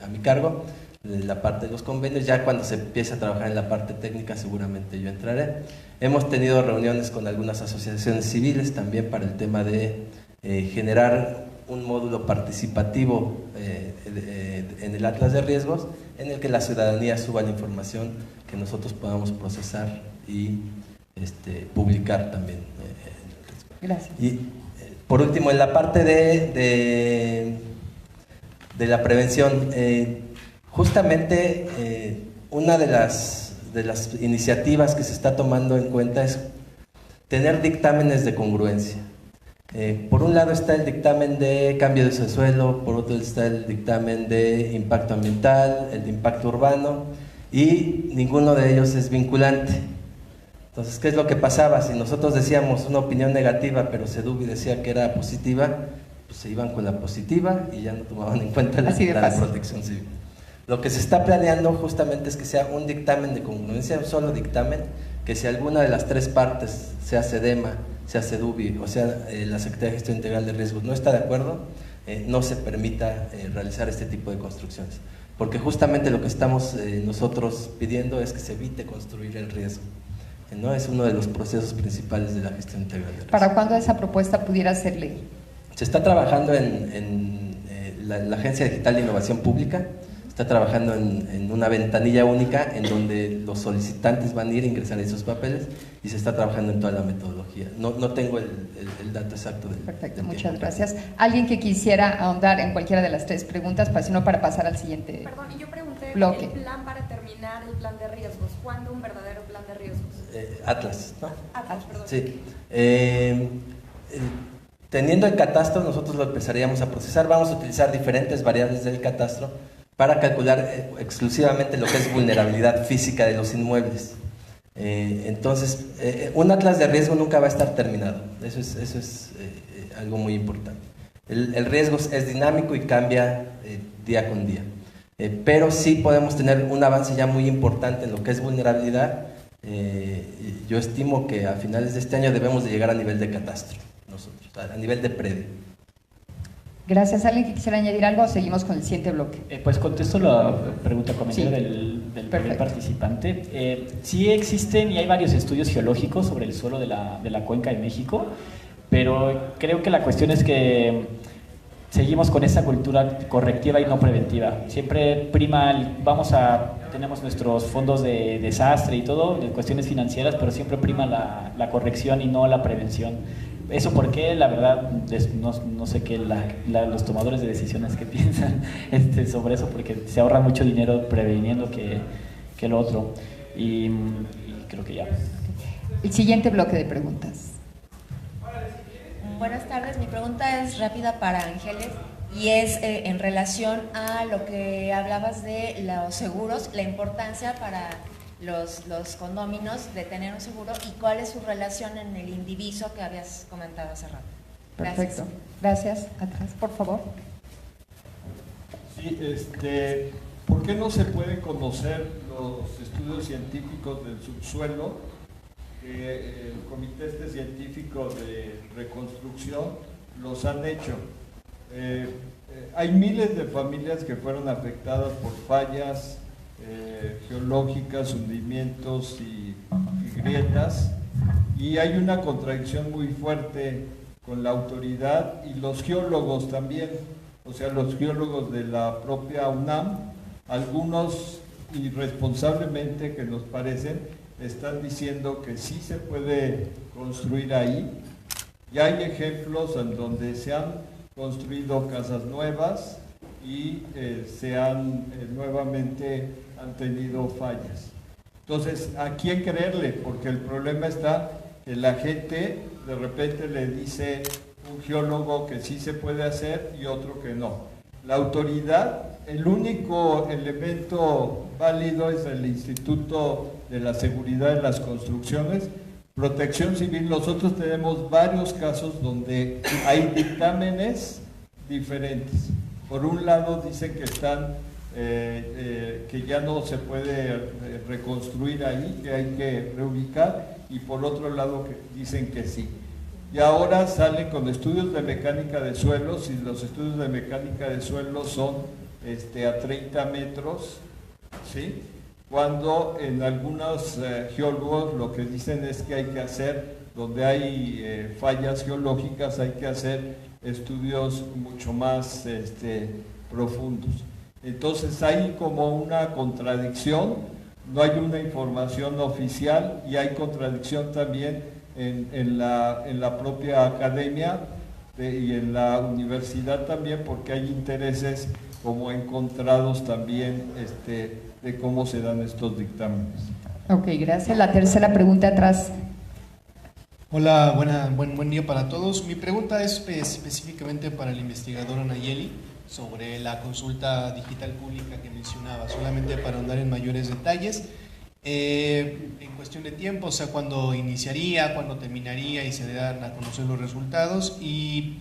S4: a mi cargo, la parte de los convenios. Ya cuando se empiece a trabajar en la parte técnica seguramente yo entraré. Hemos tenido reuniones con algunas asociaciones civiles también para el tema de generar un módulo participativo en el Atlas de Riesgos, en el que la ciudadanía suba la información que nosotros podamos procesar y publicar también.
S2: Gracias.
S4: Y por último, en la parte de la prevención, justamente una de las iniciativas que se está tomando en cuenta es tener dictámenes de congruencia. Por un lado está el dictamen de cambio de uso de suelo, por otro está el dictamen de impacto ambiental, el de impacto urbano, y ninguno de ellos es vinculante. Entonces, ¿qué es lo que pasaba? Si nosotros decíamos una opinión negativa, pero CEDUBI decía que era positiva, pues se iban con la positiva y ya no tomaban en cuenta la de protección civil. Lo que se está planeando justamente es que sea un dictamen de congruencia, un solo dictamen, que si alguna de las tres partes, sea SEDEMA, sea CEDUBI o sea la Secretaría de Gestión Integral de Riesgos, no está de acuerdo, no se permita realizar este tipo de construcciones. Porque justamente lo que estamos nosotros pidiendo es que se evite construir el riesgo. ¿No? Es uno de los procesos principales de la gestión integral de riesgos.
S2: ¿Para cuándo esa propuesta pudiera ser ley?
S4: Se está trabajando en la Agencia Digital de Innovación Pública. Está trabajando en una ventanilla única en donde los solicitantes van a ir a ingresar esos papeles y se está trabajando en toda la metodología. No tengo el dato exacto del
S2: Perfecto, muchas gracias. ¿Alguien que quisiera ahondar en cualquiera de las tres preguntas, sino para pasar al siguiente
S11: Perdón, y yo pregunté
S2: bloque?
S11: El plan para terminar el plan de riesgos. ¿Cuándo un verdadero plan de riesgos?
S4: Atlas, ¿no?
S11: Atlas, perdón.
S4: Sí. Teniendo el catastro, nosotros lo empezaríamos a procesar. Vamos a utilizar diferentes variables del catastro para calcular exclusivamente lo que es vulnerabilidad física de los inmuebles. Entonces, un atlas de riesgo nunca va a estar terminado. Eso es algo muy importante. El riesgo es dinámico y cambia día con día. Pero sí podemos tener un avance ya muy importante en lo que es vulnerabilidad. Yo estimo que a finales de este año debemos de llegar a nivel de catastro, nosotros, a nivel de predio.
S2: Gracias. ¿Alguien que quisiera añadir algo o seguimos con el siguiente bloque?
S3: Pues contesto la pregunta comentario
S2: Sí.
S3: del primer participante. Sí existen y hay varios estudios geológicos sobre el suelo de la Cuenca de México, pero creo que la cuestión es que seguimos con esa cultura correctiva y no preventiva. Siempre prima, tenemos nuestros fondos de desastre y todo, de cuestiones financieras, pero siempre prima la corrección y no la prevención. ¿Eso por qué? La verdad, no sé qué los tomadores de decisiones que piensan sobre eso, porque se ahorra mucho dinero preveniendo que lo otro. Y creo que ya.
S2: El siguiente bloque de preguntas.
S12: Buenas tardes, mi pregunta es rápida para Ángeles y es en relación a lo que hablabas de los seguros, la importancia para los condóminos de tener un seguro y cuál es su relación en el indiviso que habías comentado hace rato.
S2: Perfecto. Gracias. Atrás, por favor.
S13: Sí, ¿por qué no se pueden conocer los estudios científicos del subsuelo? El Comité Científico de Reconstrucción los han hecho. Hay miles de familias que fueron afectadas por fallas geológicas, hundimientos y grietas, y hay una contradicción muy fuerte con la autoridad y los geólogos también, o sea, los geólogos de la propia UNAM, algunos irresponsablemente que nos parecen, están diciendo que sí se puede construir ahí. Ya hay ejemplos en donde se han construido casas nuevas y nuevamente han tenido fallas. Entonces, ¿a quién creerle? Porque el problema está que la gente de repente le dice un geólogo que sí se puede hacer y otro que no. La autoridad, el único elemento válido es el Instituto de la Seguridad de las Construcciones, Protección Civil. Nosotros tenemos varios casos donde hay dictámenes diferentes. Por un lado dicen que que ya no se puede reconstruir ahí, que hay que reubicar, y por otro lado que dicen que sí. Y ahora salen con estudios de mecánica de suelos, y los estudios de mecánica de suelos son a 30 metros, ¿sí? Cuando en algunos geólogos lo que dicen es que hay que hacer, donde hay fallas geológicas, hay que hacer estudios mucho más profundos. Entonces hay como una contradicción, no hay una información oficial y hay contradicción también en la propia academia y en la universidad también, porque hay intereses como encontrados también de cómo se dan estos dictámenes.
S2: Ok, gracias. La tercera pregunta atrás.
S14: Hola, buen día para todos. Mi pregunta es específicamente para el investigador Nayeli sobre la consulta digital pública que mencionaba, solamente para ahondar en mayores detalles. En cuestión de tiempo, o sea, cuándo iniciaría, cuándo terminaría y se dan a conocer los resultados, y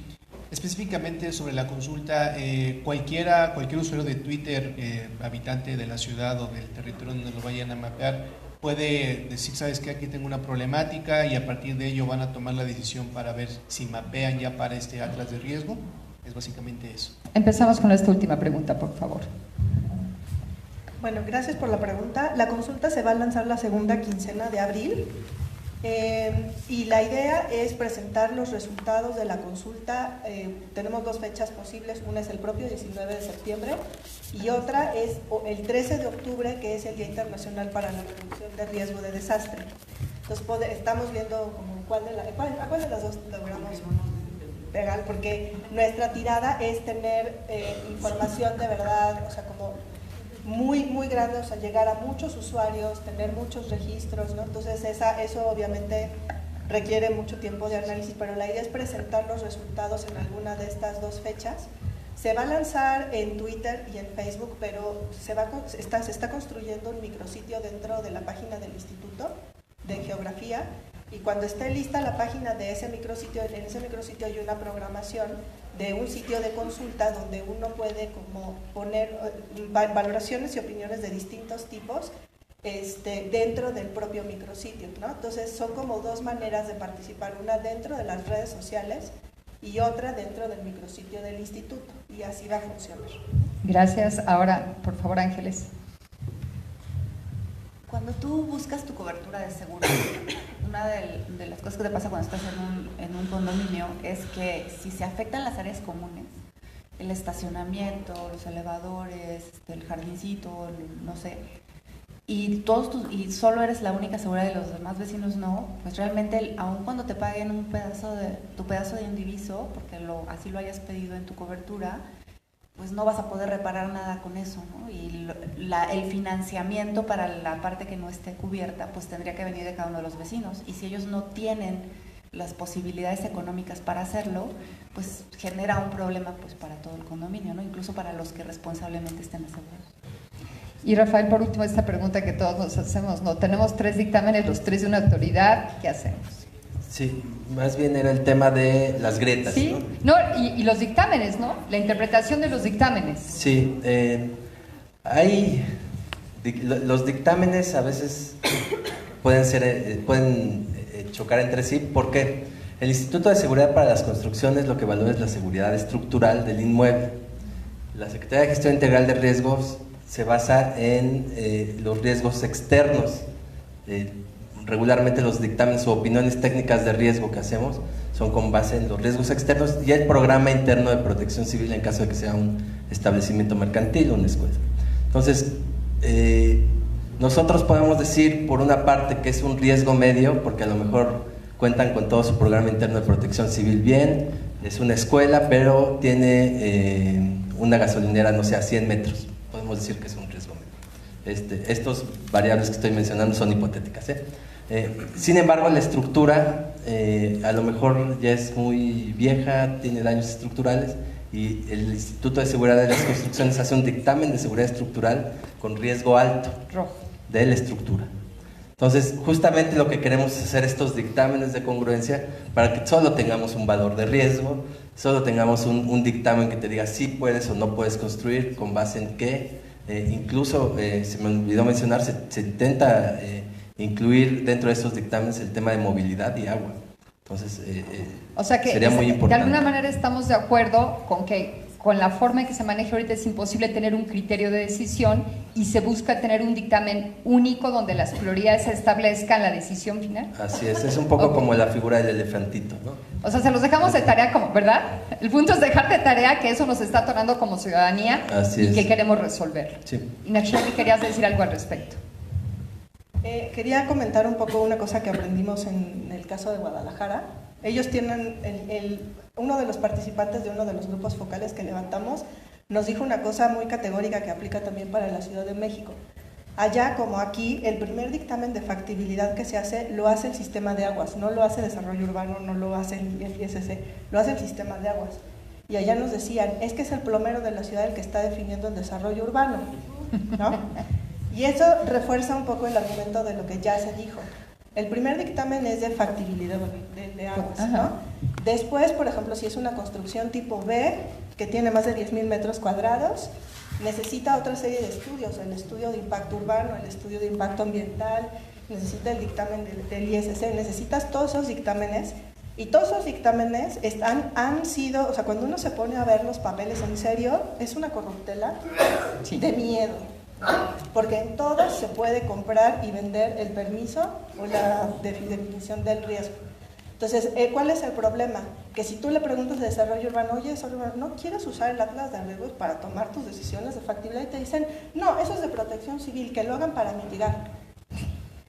S14: específicamente sobre la consulta, cualquier usuario de Twitter, habitante de la ciudad o del territorio donde lo vayan a mapear, puede decir, sabes que aquí tengo una problemática, y a partir de ello van a tomar la decisión para ver si mapean ya para este atlas de riesgo. Es básicamente eso.
S2: Empezamos con esta última pregunta, por favor.
S6: Bueno, gracias por la pregunta. La consulta se va a lanzar la segunda quincena de abril, y la idea es presentar los resultados de la consulta. Tenemos dos fechas posibles, una es el propio 19 de septiembre y otra es el 13 de octubre, que es el Día Internacional para la Reducción de Riesgo de Desastre. Entonces estamos viendo como cuál de las dos logramos pegar, porque nuestra tirada es tener información de verdad, o sea, como muy grande, o sea, llegar a muchos usuarios, tener muchos registros, ¿no? Entonces eso obviamente requiere mucho tiempo de análisis, pero la idea es presentar los resultados en alguna de estas dos fechas. Se va a lanzar en Twitter y en Facebook, pero se está construyendo un micrositio dentro de la página del Instituto de Geografía, y cuando esté lista la página de ese micrositio, en ese micrositio hay una programación de un sitio de consulta donde uno puede como poner valoraciones y opiniones de distintos tipos dentro del propio micrositio, ¿no? Entonces son como dos maneras de participar, una dentro de las redes sociales y otra dentro del micrositio del instituto, y así va a funcionar.
S2: Gracias. Ahora, por favor, Ángeles.
S5: Cuando tú buscas tu cobertura de seguro, una de las cosas que te pasa cuando estás en un condominio es que si se afectan las áreas comunes, el estacionamiento, los elevadores, el jardincito, no sé, y solo eres la única segura de los demás vecinos no, pues realmente aun cuando te paguen tu pedazo de indiviso, porque así lo hayas pedido en tu cobertura, pues no vas a poder reparar nada con eso, ¿no? Y el financiamiento para la parte que no esté cubierta, pues tendría que venir de cada uno de los vecinos. Y si ellos no tienen las posibilidades económicas para hacerlo, pues genera un problema pues para todo el condominio, ¿no? Incluso para los que responsablemente estén asegurados.
S2: Y Rafael, por último, esta pregunta que todos nos hacemos, ¿no? Tenemos 3 dictámenes, los 3 de una autoridad, ¿qué hacemos?
S4: Sí, más bien era el tema de las grietas.
S2: Sí, no, y los dictámenes, ¿no? La interpretación de los dictámenes.
S4: Sí, los dictámenes a veces pueden chocar entre sí, porque el Instituto de Seguridad para las Construcciones lo que evalúa es la seguridad estructural del inmueble. La Secretaría de Gestión Integral de Riesgos se basa en los riesgos externos. Regularmente los dictámenes o opiniones técnicas de riesgo que hacemos son con base en los riesgos externos y el programa interno de protección civil en caso de que sea un establecimiento mercantil o una escuela. Entonces, nosotros podemos decir por una parte que es un riesgo medio, porque a lo mejor cuentan con todo su programa interno de protección civil bien, es una escuela, pero tiene una gasolinera, no sé, a 100 metros. Podemos decir que es un riesgo medio. Estos variables que estoy mencionando son hipotéticas. Sin embargo, la estructura a lo mejor ya es muy vieja, tiene daños estructurales y el Instituto de Seguridad de las Construcciones hace un dictamen de seguridad estructural con riesgo alto de la estructura. Entonces, justamente lo que queremos es hacer estos dictámenes de congruencia para que solo tengamos un valor de riesgo, solo tengamos un dictamen que te diga si puedes o no puedes construir, con base en qué. Incluso, se me olvidó mencionar, se intenta incluir dentro de estos dictámenes el tema de movilidad y agua. Entonces,
S2: o sea que
S4: sería muy importante.
S2: De alguna manera estamos de acuerdo con que con la forma en que se maneja ahorita es imposible tener un criterio de decisión y se busca tener un dictamen único donde las prioridades se establezcan la decisión final.
S4: Así es un poco como la figura del elefantito, ¿no?
S2: O sea, se los dejamos de tarea, como, ¿verdad? El punto es dejar de tarea que eso nos está atorando como ciudadanía y que queremos resolver. Sí. Y Nacheli, querías decir algo al respecto.
S6: Quería comentar un poco una cosa que aprendimos en el caso de Guadalajara. Ellos tienen, uno de los participantes de uno de los grupos focales que levantamos nos dijo una cosa muy categórica que aplica también para la Ciudad de México. Allá como aquí, el primer dictamen de factibilidad que se hace, lo hace el sistema de aguas, no lo hace desarrollo urbano, no lo hace el ISC, lo hace el sistema de aguas. Y allá nos decían, es que es el plomero de la ciudad el que está definiendo el desarrollo urbano, ¿no? Y eso refuerza un poco el argumento de lo que ya se dijo. El primer dictamen es de factibilidad de aguas, ¿no? Después, por ejemplo, si es una construcción tipo B, que tiene más de 10,000 metros cuadrados, necesita otra serie de estudios, el estudio de impacto urbano, el estudio de impacto ambiental, necesita el dictamen del ISC, necesitas todos esos dictámenes, y todos esos dictámenes han sido, o sea, cuando uno se pone a ver los papeles en serio, es una corruptela de miedo. Porque en todos se puede comprar y vender el permiso o la definición del riesgo. Entonces, ¿cuál es el problema? Que si tú le preguntas de desarrollo urbano, oye, ¿no quieres usar el atlas de riesgos para tomar tus decisiones de factibilidad? Y te dicen, no, eso es de protección civil, que lo hagan para mitigar.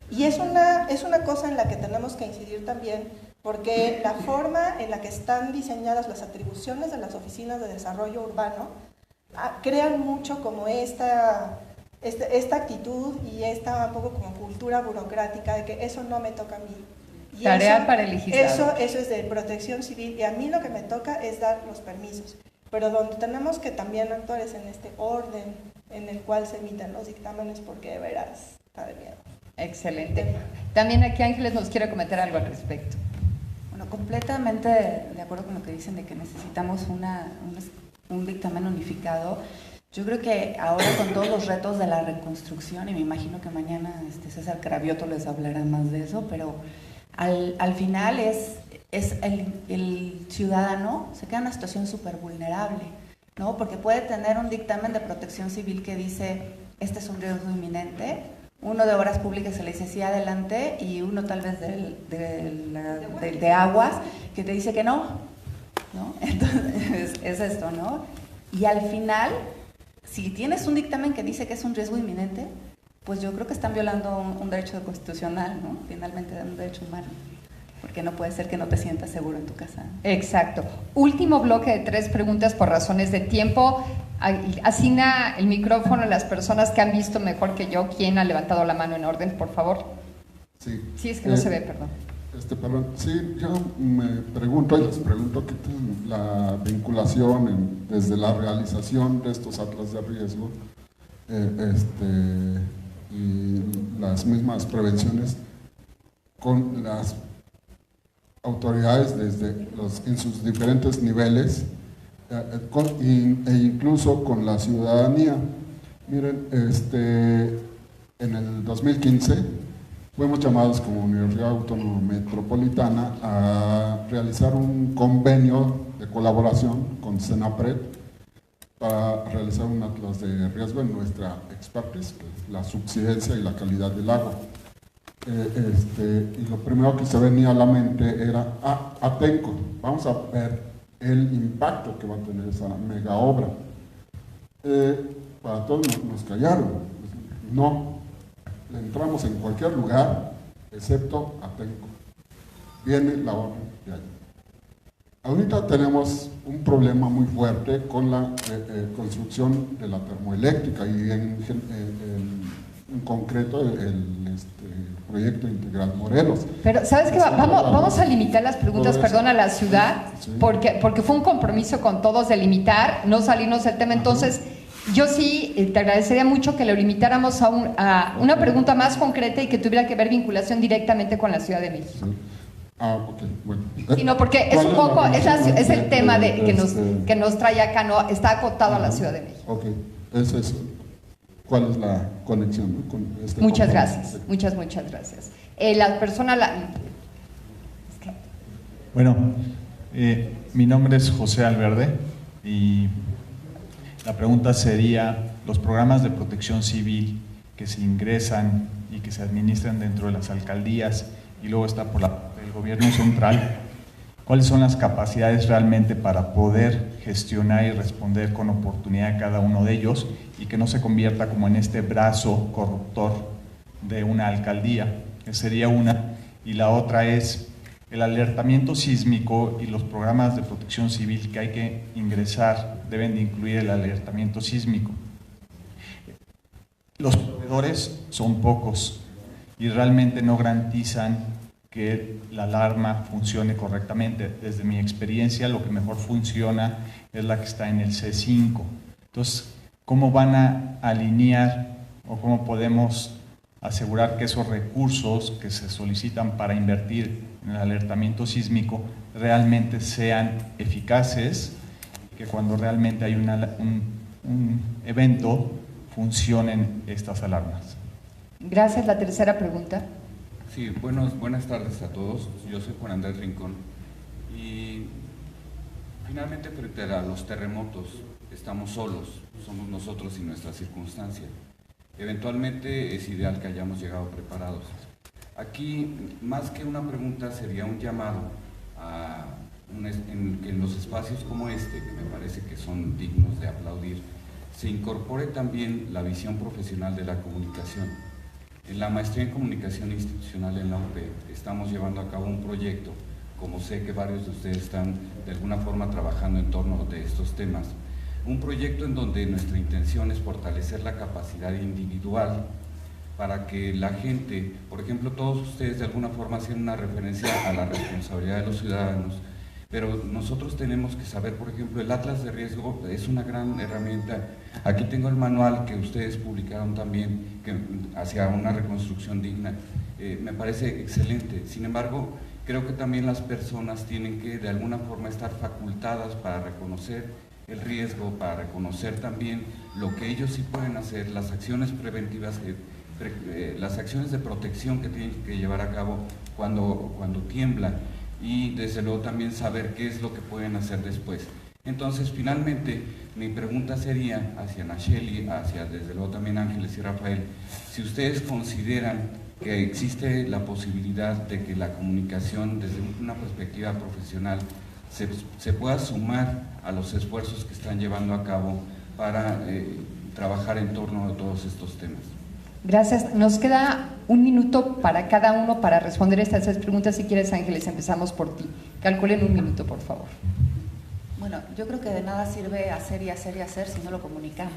S6: Y es una cosa en la que tenemos que incidir también, porque la forma en la que están diseñadas las atribuciones de las oficinas de desarrollo urbano crean mucho como esta actitud y esta un poco como cultura burocrática de que eso no me toca a mí. Y
S2: tarea para el legislador.
S6: Eso es de protección civil y a mí lo que me toca es dar los permisos. Pero donde tenemos que también actuar es en este orden en el cual se emiten los dictámenes porque de veras está de miedo.
S2: Excelente. También aquí Ángeles nos quiere comentar algo al respecto.
S5: Bueno, completamente de acuerdo con lo que dicen de que necesitamos un dictamen unificado. Yo creo que ahora con todos los retos de la reconstrucción, y me imagino que mañana César Cravioto les hablará más de eso, pero al final es el ciudadano se queda en una situación súper vulnerable, ¿no? Porque puede tener un dictamen de protección civil que dice, este es un riesgo inminente, uno de obras públicas se le dice sí, adelante, y uno tal vez de aguas que te dice que no, ¿no? Entonces es esto, ¿no? Y al final, si tienes un dictamen que dice que es un riesgo inminente, pues yo creo que están violando un derecho constitucional, ¿no? Finalmente un derecho humano, porque no puede ser que no te sientas seguro en tu casa.
S2: Exacto. Último bloque de 3 preguntas por razones de tiempo. Asigna el micrófono a las personas que han visto mejor que yo. ¿Quién ha levantado la mano en orden, por favor?
S15: Sí.
S2: Sí, es que no se ve, perdón.
S15: Perdón. Sí, yo me pregunto y les pregunto qué es la vinculación desde la realización de estos atlas de riesgo y las mismas prevenciones con las autoridades en sus diferentes niveles e incluso con la ciudadanía. Miren, en el 2015 fuimos llamados como Universidad Autónoma Metropolitana a realizar un convenio de colaboración con Senapred para realizar un atlas de riesgo en nuestra expertise, que es la subsidencia y la calidad del agua. Y lo primero que se venía a la mente era, Atenco, vamos a ver el impacto que va a tener esa mega obra. Para todos nos callaron, no, le entramos en cualquier lugar, excepto Atenco. Viene la obra de allí. Ahorita tenemos un problema muy fuerte con la construcción de la termoeléctrica y en concreto el proyecto integral Morelos.
S2: Pero, ¿sabes qué? Vamos a limitar las preguntas, perdón, a la ciudad,
S15: sí.
S2: porque fue un compromiso con todos de limitar, no salirnos del tema. Entonces, yo sí te agradecería mucho que lo limitáramos a una pregunta más concreta y que tuviera que ver vinculación directamente con la Ciudad de México.
S15: Sí. Ok, bueno.
S2: Sí, no, porque es un poco, es el tema que nos trae acá, no está acotado a la Ciudad de México.
S15: Ok, eso es. ¿Cuál es la conexión, ¿no? Con este
S2: muchas
S15: compromiso?
S2: gracias, muchas gracias. La persona...
S16: Bueno, mi nombre es José Alverde y la pregunta sería, los programas de protección civil que se ingresan y que se administran dentro de las alcaldías y luego está por el gobierno central, ¿cuáles son las capacidades realmente para poder gestionar y responder con oportunidad a cada uno de ellos y que no se convierta como en este brazo corruptor de una alcaldía? Que sería una. Y la otra es el alertamiento sísmico y los programas de protección civil que hay que ingresar deben de incluir el alertamiento sísmico. Los proveedores son pocos y realmente no garantizan que la alarma funcione correctamente. Desde mi experiencia, lo que mejor funciona es la que está en el C5. Entonces, ¿cómo van a alinear o cómo podemos asegurar que esos recursos que se solicitan para invertir en el alertamiento sísmico realmente sean eficaces, que cuando realmente hay un evento funcionen estas alarmas?
S2: Gracias. La tercera pregunta.
S17: Sí, buenas tardes a todos. Yo soy Juan Andrés Rincón y finalmente frente a los terremotos estamos solos, somos nosotros y nuestra circunstancia. Eventualmente es ideal que hayamos llegado preparados. Aquí, más que una pregunta, sería un llamado en que en los espacios como este, que me parece que son dignos de aplaudir, se incorpore también la visión profesional de la comunicación. En la maestría en comunicación institucional en la UP estamos llevando a cabo un proyecto, como sé que varios de ustedes están de alguna forma trabajando en torno de estos temas, un proyecto en donde nuestra intención es fortalecer la capacidad individual para que la gente, por ejemplo, todos ustedes de alguna forma hacen una referencia a la responsabilidad de los ciudadanos, pero nosotros tenemos que saber, por ejemplo, el Atlas de Riesgo es una gran herramienta. Aquí tengo el manual que ustedes publicaron también, hacia una reconstrucción digna. Me parece excelente. Sin embargo, creo que también las personas tienen que de alguna forma estar facultadas para reconocer el riesgo, para reconocer también lo que ellos sí pueden hacer, las acciones preventivas, las acciones de protección que tienen que llevar a cabo cuando tiembla, y desde luego también saber qué es lo que pueden hacer después. Entonces, finalmente, mi pregunta sería hacia Nacheli, hacia desde luego también Ángeles y Rafael, si ustedes consideran que existe la posibilidad de que la comunicación desde una perspectiva profesional se pueda sumar a los esfuerzos que están llevando a cabo para trabajar en torno a todos estos temas.
S2: Gracias. Nos queda un minuto para cada uno para responder estas tres preguntas. Si quieres, Ángeles, empezamos por ti. Calculen un minuto, por favor.
S5: Bueno, yo creo que de nada sirve hacer y hacer y hacer si no lo comunicamos.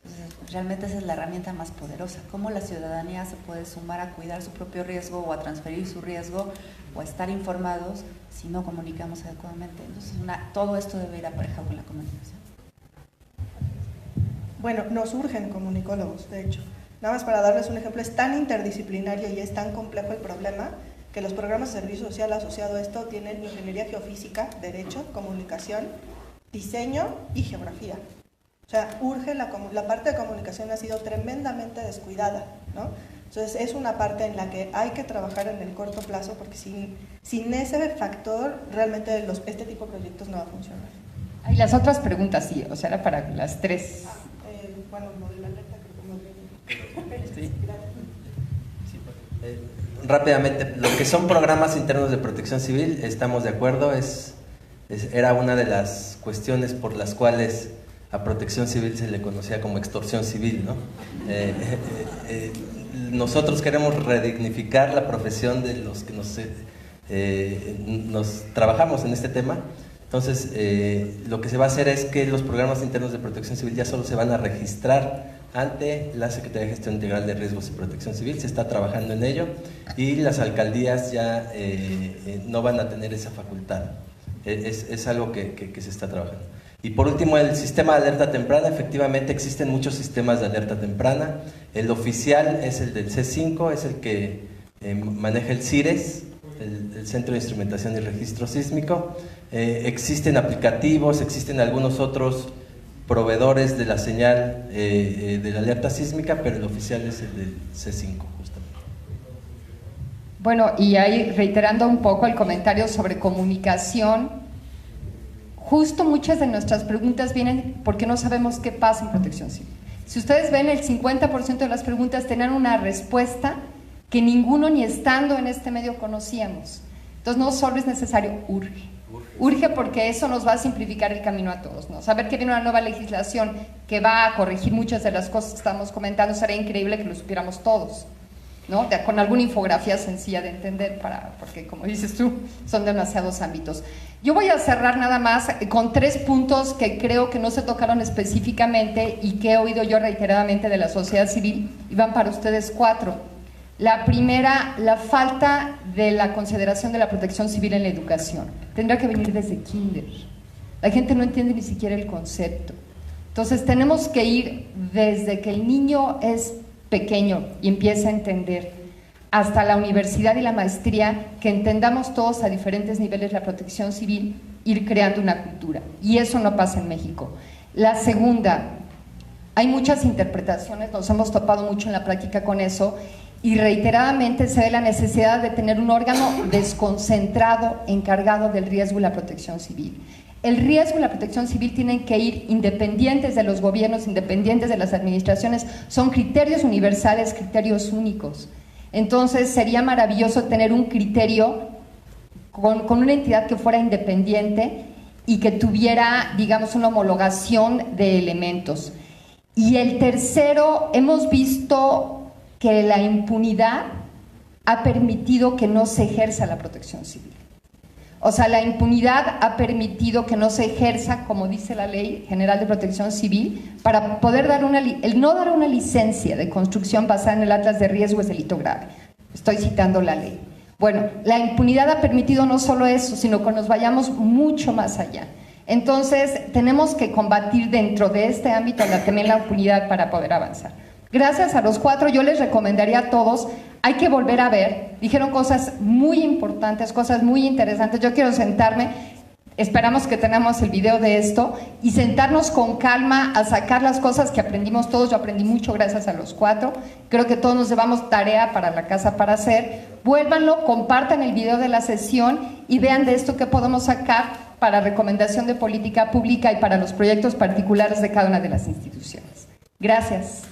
S5: Entonces, realmente esa es la herramienta más poderosa. ¿Cómo la ciudadanía se puede sumar a cuidar su propio riesgo o a transferir su riesgo o a estar informados si no comunicamos adecuadamente? Entonces, todo esto debe ir aparejado con la comunicación.
S6: Bueno, nos urgen comunicólogos, de hecho. Nada más para darles un ejemplo, es tan interdisciplinario y es tan complejo el problema que los programas de servicio social asociado a esto tienen ingeniería geofísica, derecho, comunicación, diseño y geografía. O sea, urge, la parte de comunicación ha sido tremendamente descuidada, ¿no? Entonces es una parte en la que hay que trabajar en el corto plazo porque sin ese factor realmente este tipo de proyectos no va a funcionar.
S2: Y las otras preguntas, sí, o sea, era para las tres.
S6: Bueno, lo de la alerta creo que no.
S2: Sí.
S4: Rápidamente, lo que son programas internos de protección civil, estamos de acuerdo, era una de las cuestiones por las cuales a protección civil se le conocía como extorsión civil, ¿no? Nosotros queremos redignificar la profesión de los que nos trabajamos en este tema. Entonces, lo que se va a hacer es que los programas internos de protección civil ya solo se van a registrar ante la Secretaría de Gestión Integral de Riesgos y Protección Civil. Se está trabajando en ello y las alcaldías ya no van a tener esa facultad. Es algo que se está trabajando. Y por último, el sistema de alerta temprana. Efectivamente existen muchos sistemas de alerta temprana. El oficial es el del C5, es el que maneja el CIRES, el Centro de Instrumentación y Registro Sísmico. Existen aplicativos, existen algunos otros proveedores de la señal de la alerta sísmica, pero el oficial es el del C5 justamente.
S2: Bueno, y ahí reiterando un poco el comentario sobre comunicación, justo muchas de nuestras preguntas vienen porque no sabemos qué pasa en protección civil. Si ustedes ven, el 50% de las preguntas tenían una respuesta que ninguno ni estando en este medio conocíamos. Entonces no solo es necesario, urge porque eso nos va a simplificar el camino a todos, ¿no? Saber que viene una nueva legislación que va a corregir muchas de las cosas que estamos comentando, sería increíble que lo supiéramos todos, ¿no? Con alguna infografía sencilla de entender, porque como dices tú, son demasiados ámbitos. Yo voy a cerrar nada más con 3 puntos que creo que no se tocaron específicamente y que he oído yo reiteradamente de la sociedad civil, y van para ustedes 4. La primera, la falta de la consideración de la protección civil en la educación. Tendrá que venir desde kinder. La gente no entiende ni siquiera el concepto. Entonces tenemos que ir desde que el niño es pequeño y empieza a entender hasta la universidad y la maestría, que entendamos todos a diferentes niveles la protección civil, ir creando una cultura. Y eso no pasa en México. La segunda, hay muchas interpretaciones, nos hemos topado mucho en la práctica con eso, y reiteradamente se ve la necesidad de tener un órgano desconcentrado encargado del riesgo y la protección civil. El riesgo y la protección civil tienen que ir independientes de los gobiernos, independientes de las administraciones, son criterios universales, criterios únicos. Entonces sería maravilloso tener un criterio con una entidad que fuera independiente y que tuviera, digamos, una homologación de elementos. Y el tercero, hemos visto que la impunidad ha permitido que no se ejerza la protección civil. O sea, la impunidad ha permitido que no se ejerza, como dice la Ley General de Protección Civil, para poder dar el no dar una licencia de construcción basada en el Atlas de Riesgo es delito grave. Estoy citando la ley. Bueno, la impunidad ha permitido no solo eso, sino que nos vayamos mucho más allá. Entonces, tenemos que combatir dentro de este ámbito también la impunidad para poder avanzar. Gracias a los 4, yo les recomendaría a todos, hay que volver a ver, dijeron cosas muy importantes, cosas muy interesantes, yo quiero sentarme, esperamos que tengamos el video de esto, y sentarnos con calma a sacar las cosas que aprendimos todos. Yo aprendí mucho gracias a los 4, creo que todos nos llevamos tarea para la casa para hacer, vuélvanlo, compartan el video de la sesión y vean de esto qué podemos sacar para recomendación de política pública y para los proyectos particulares de cada una de las instituciones. Gracias.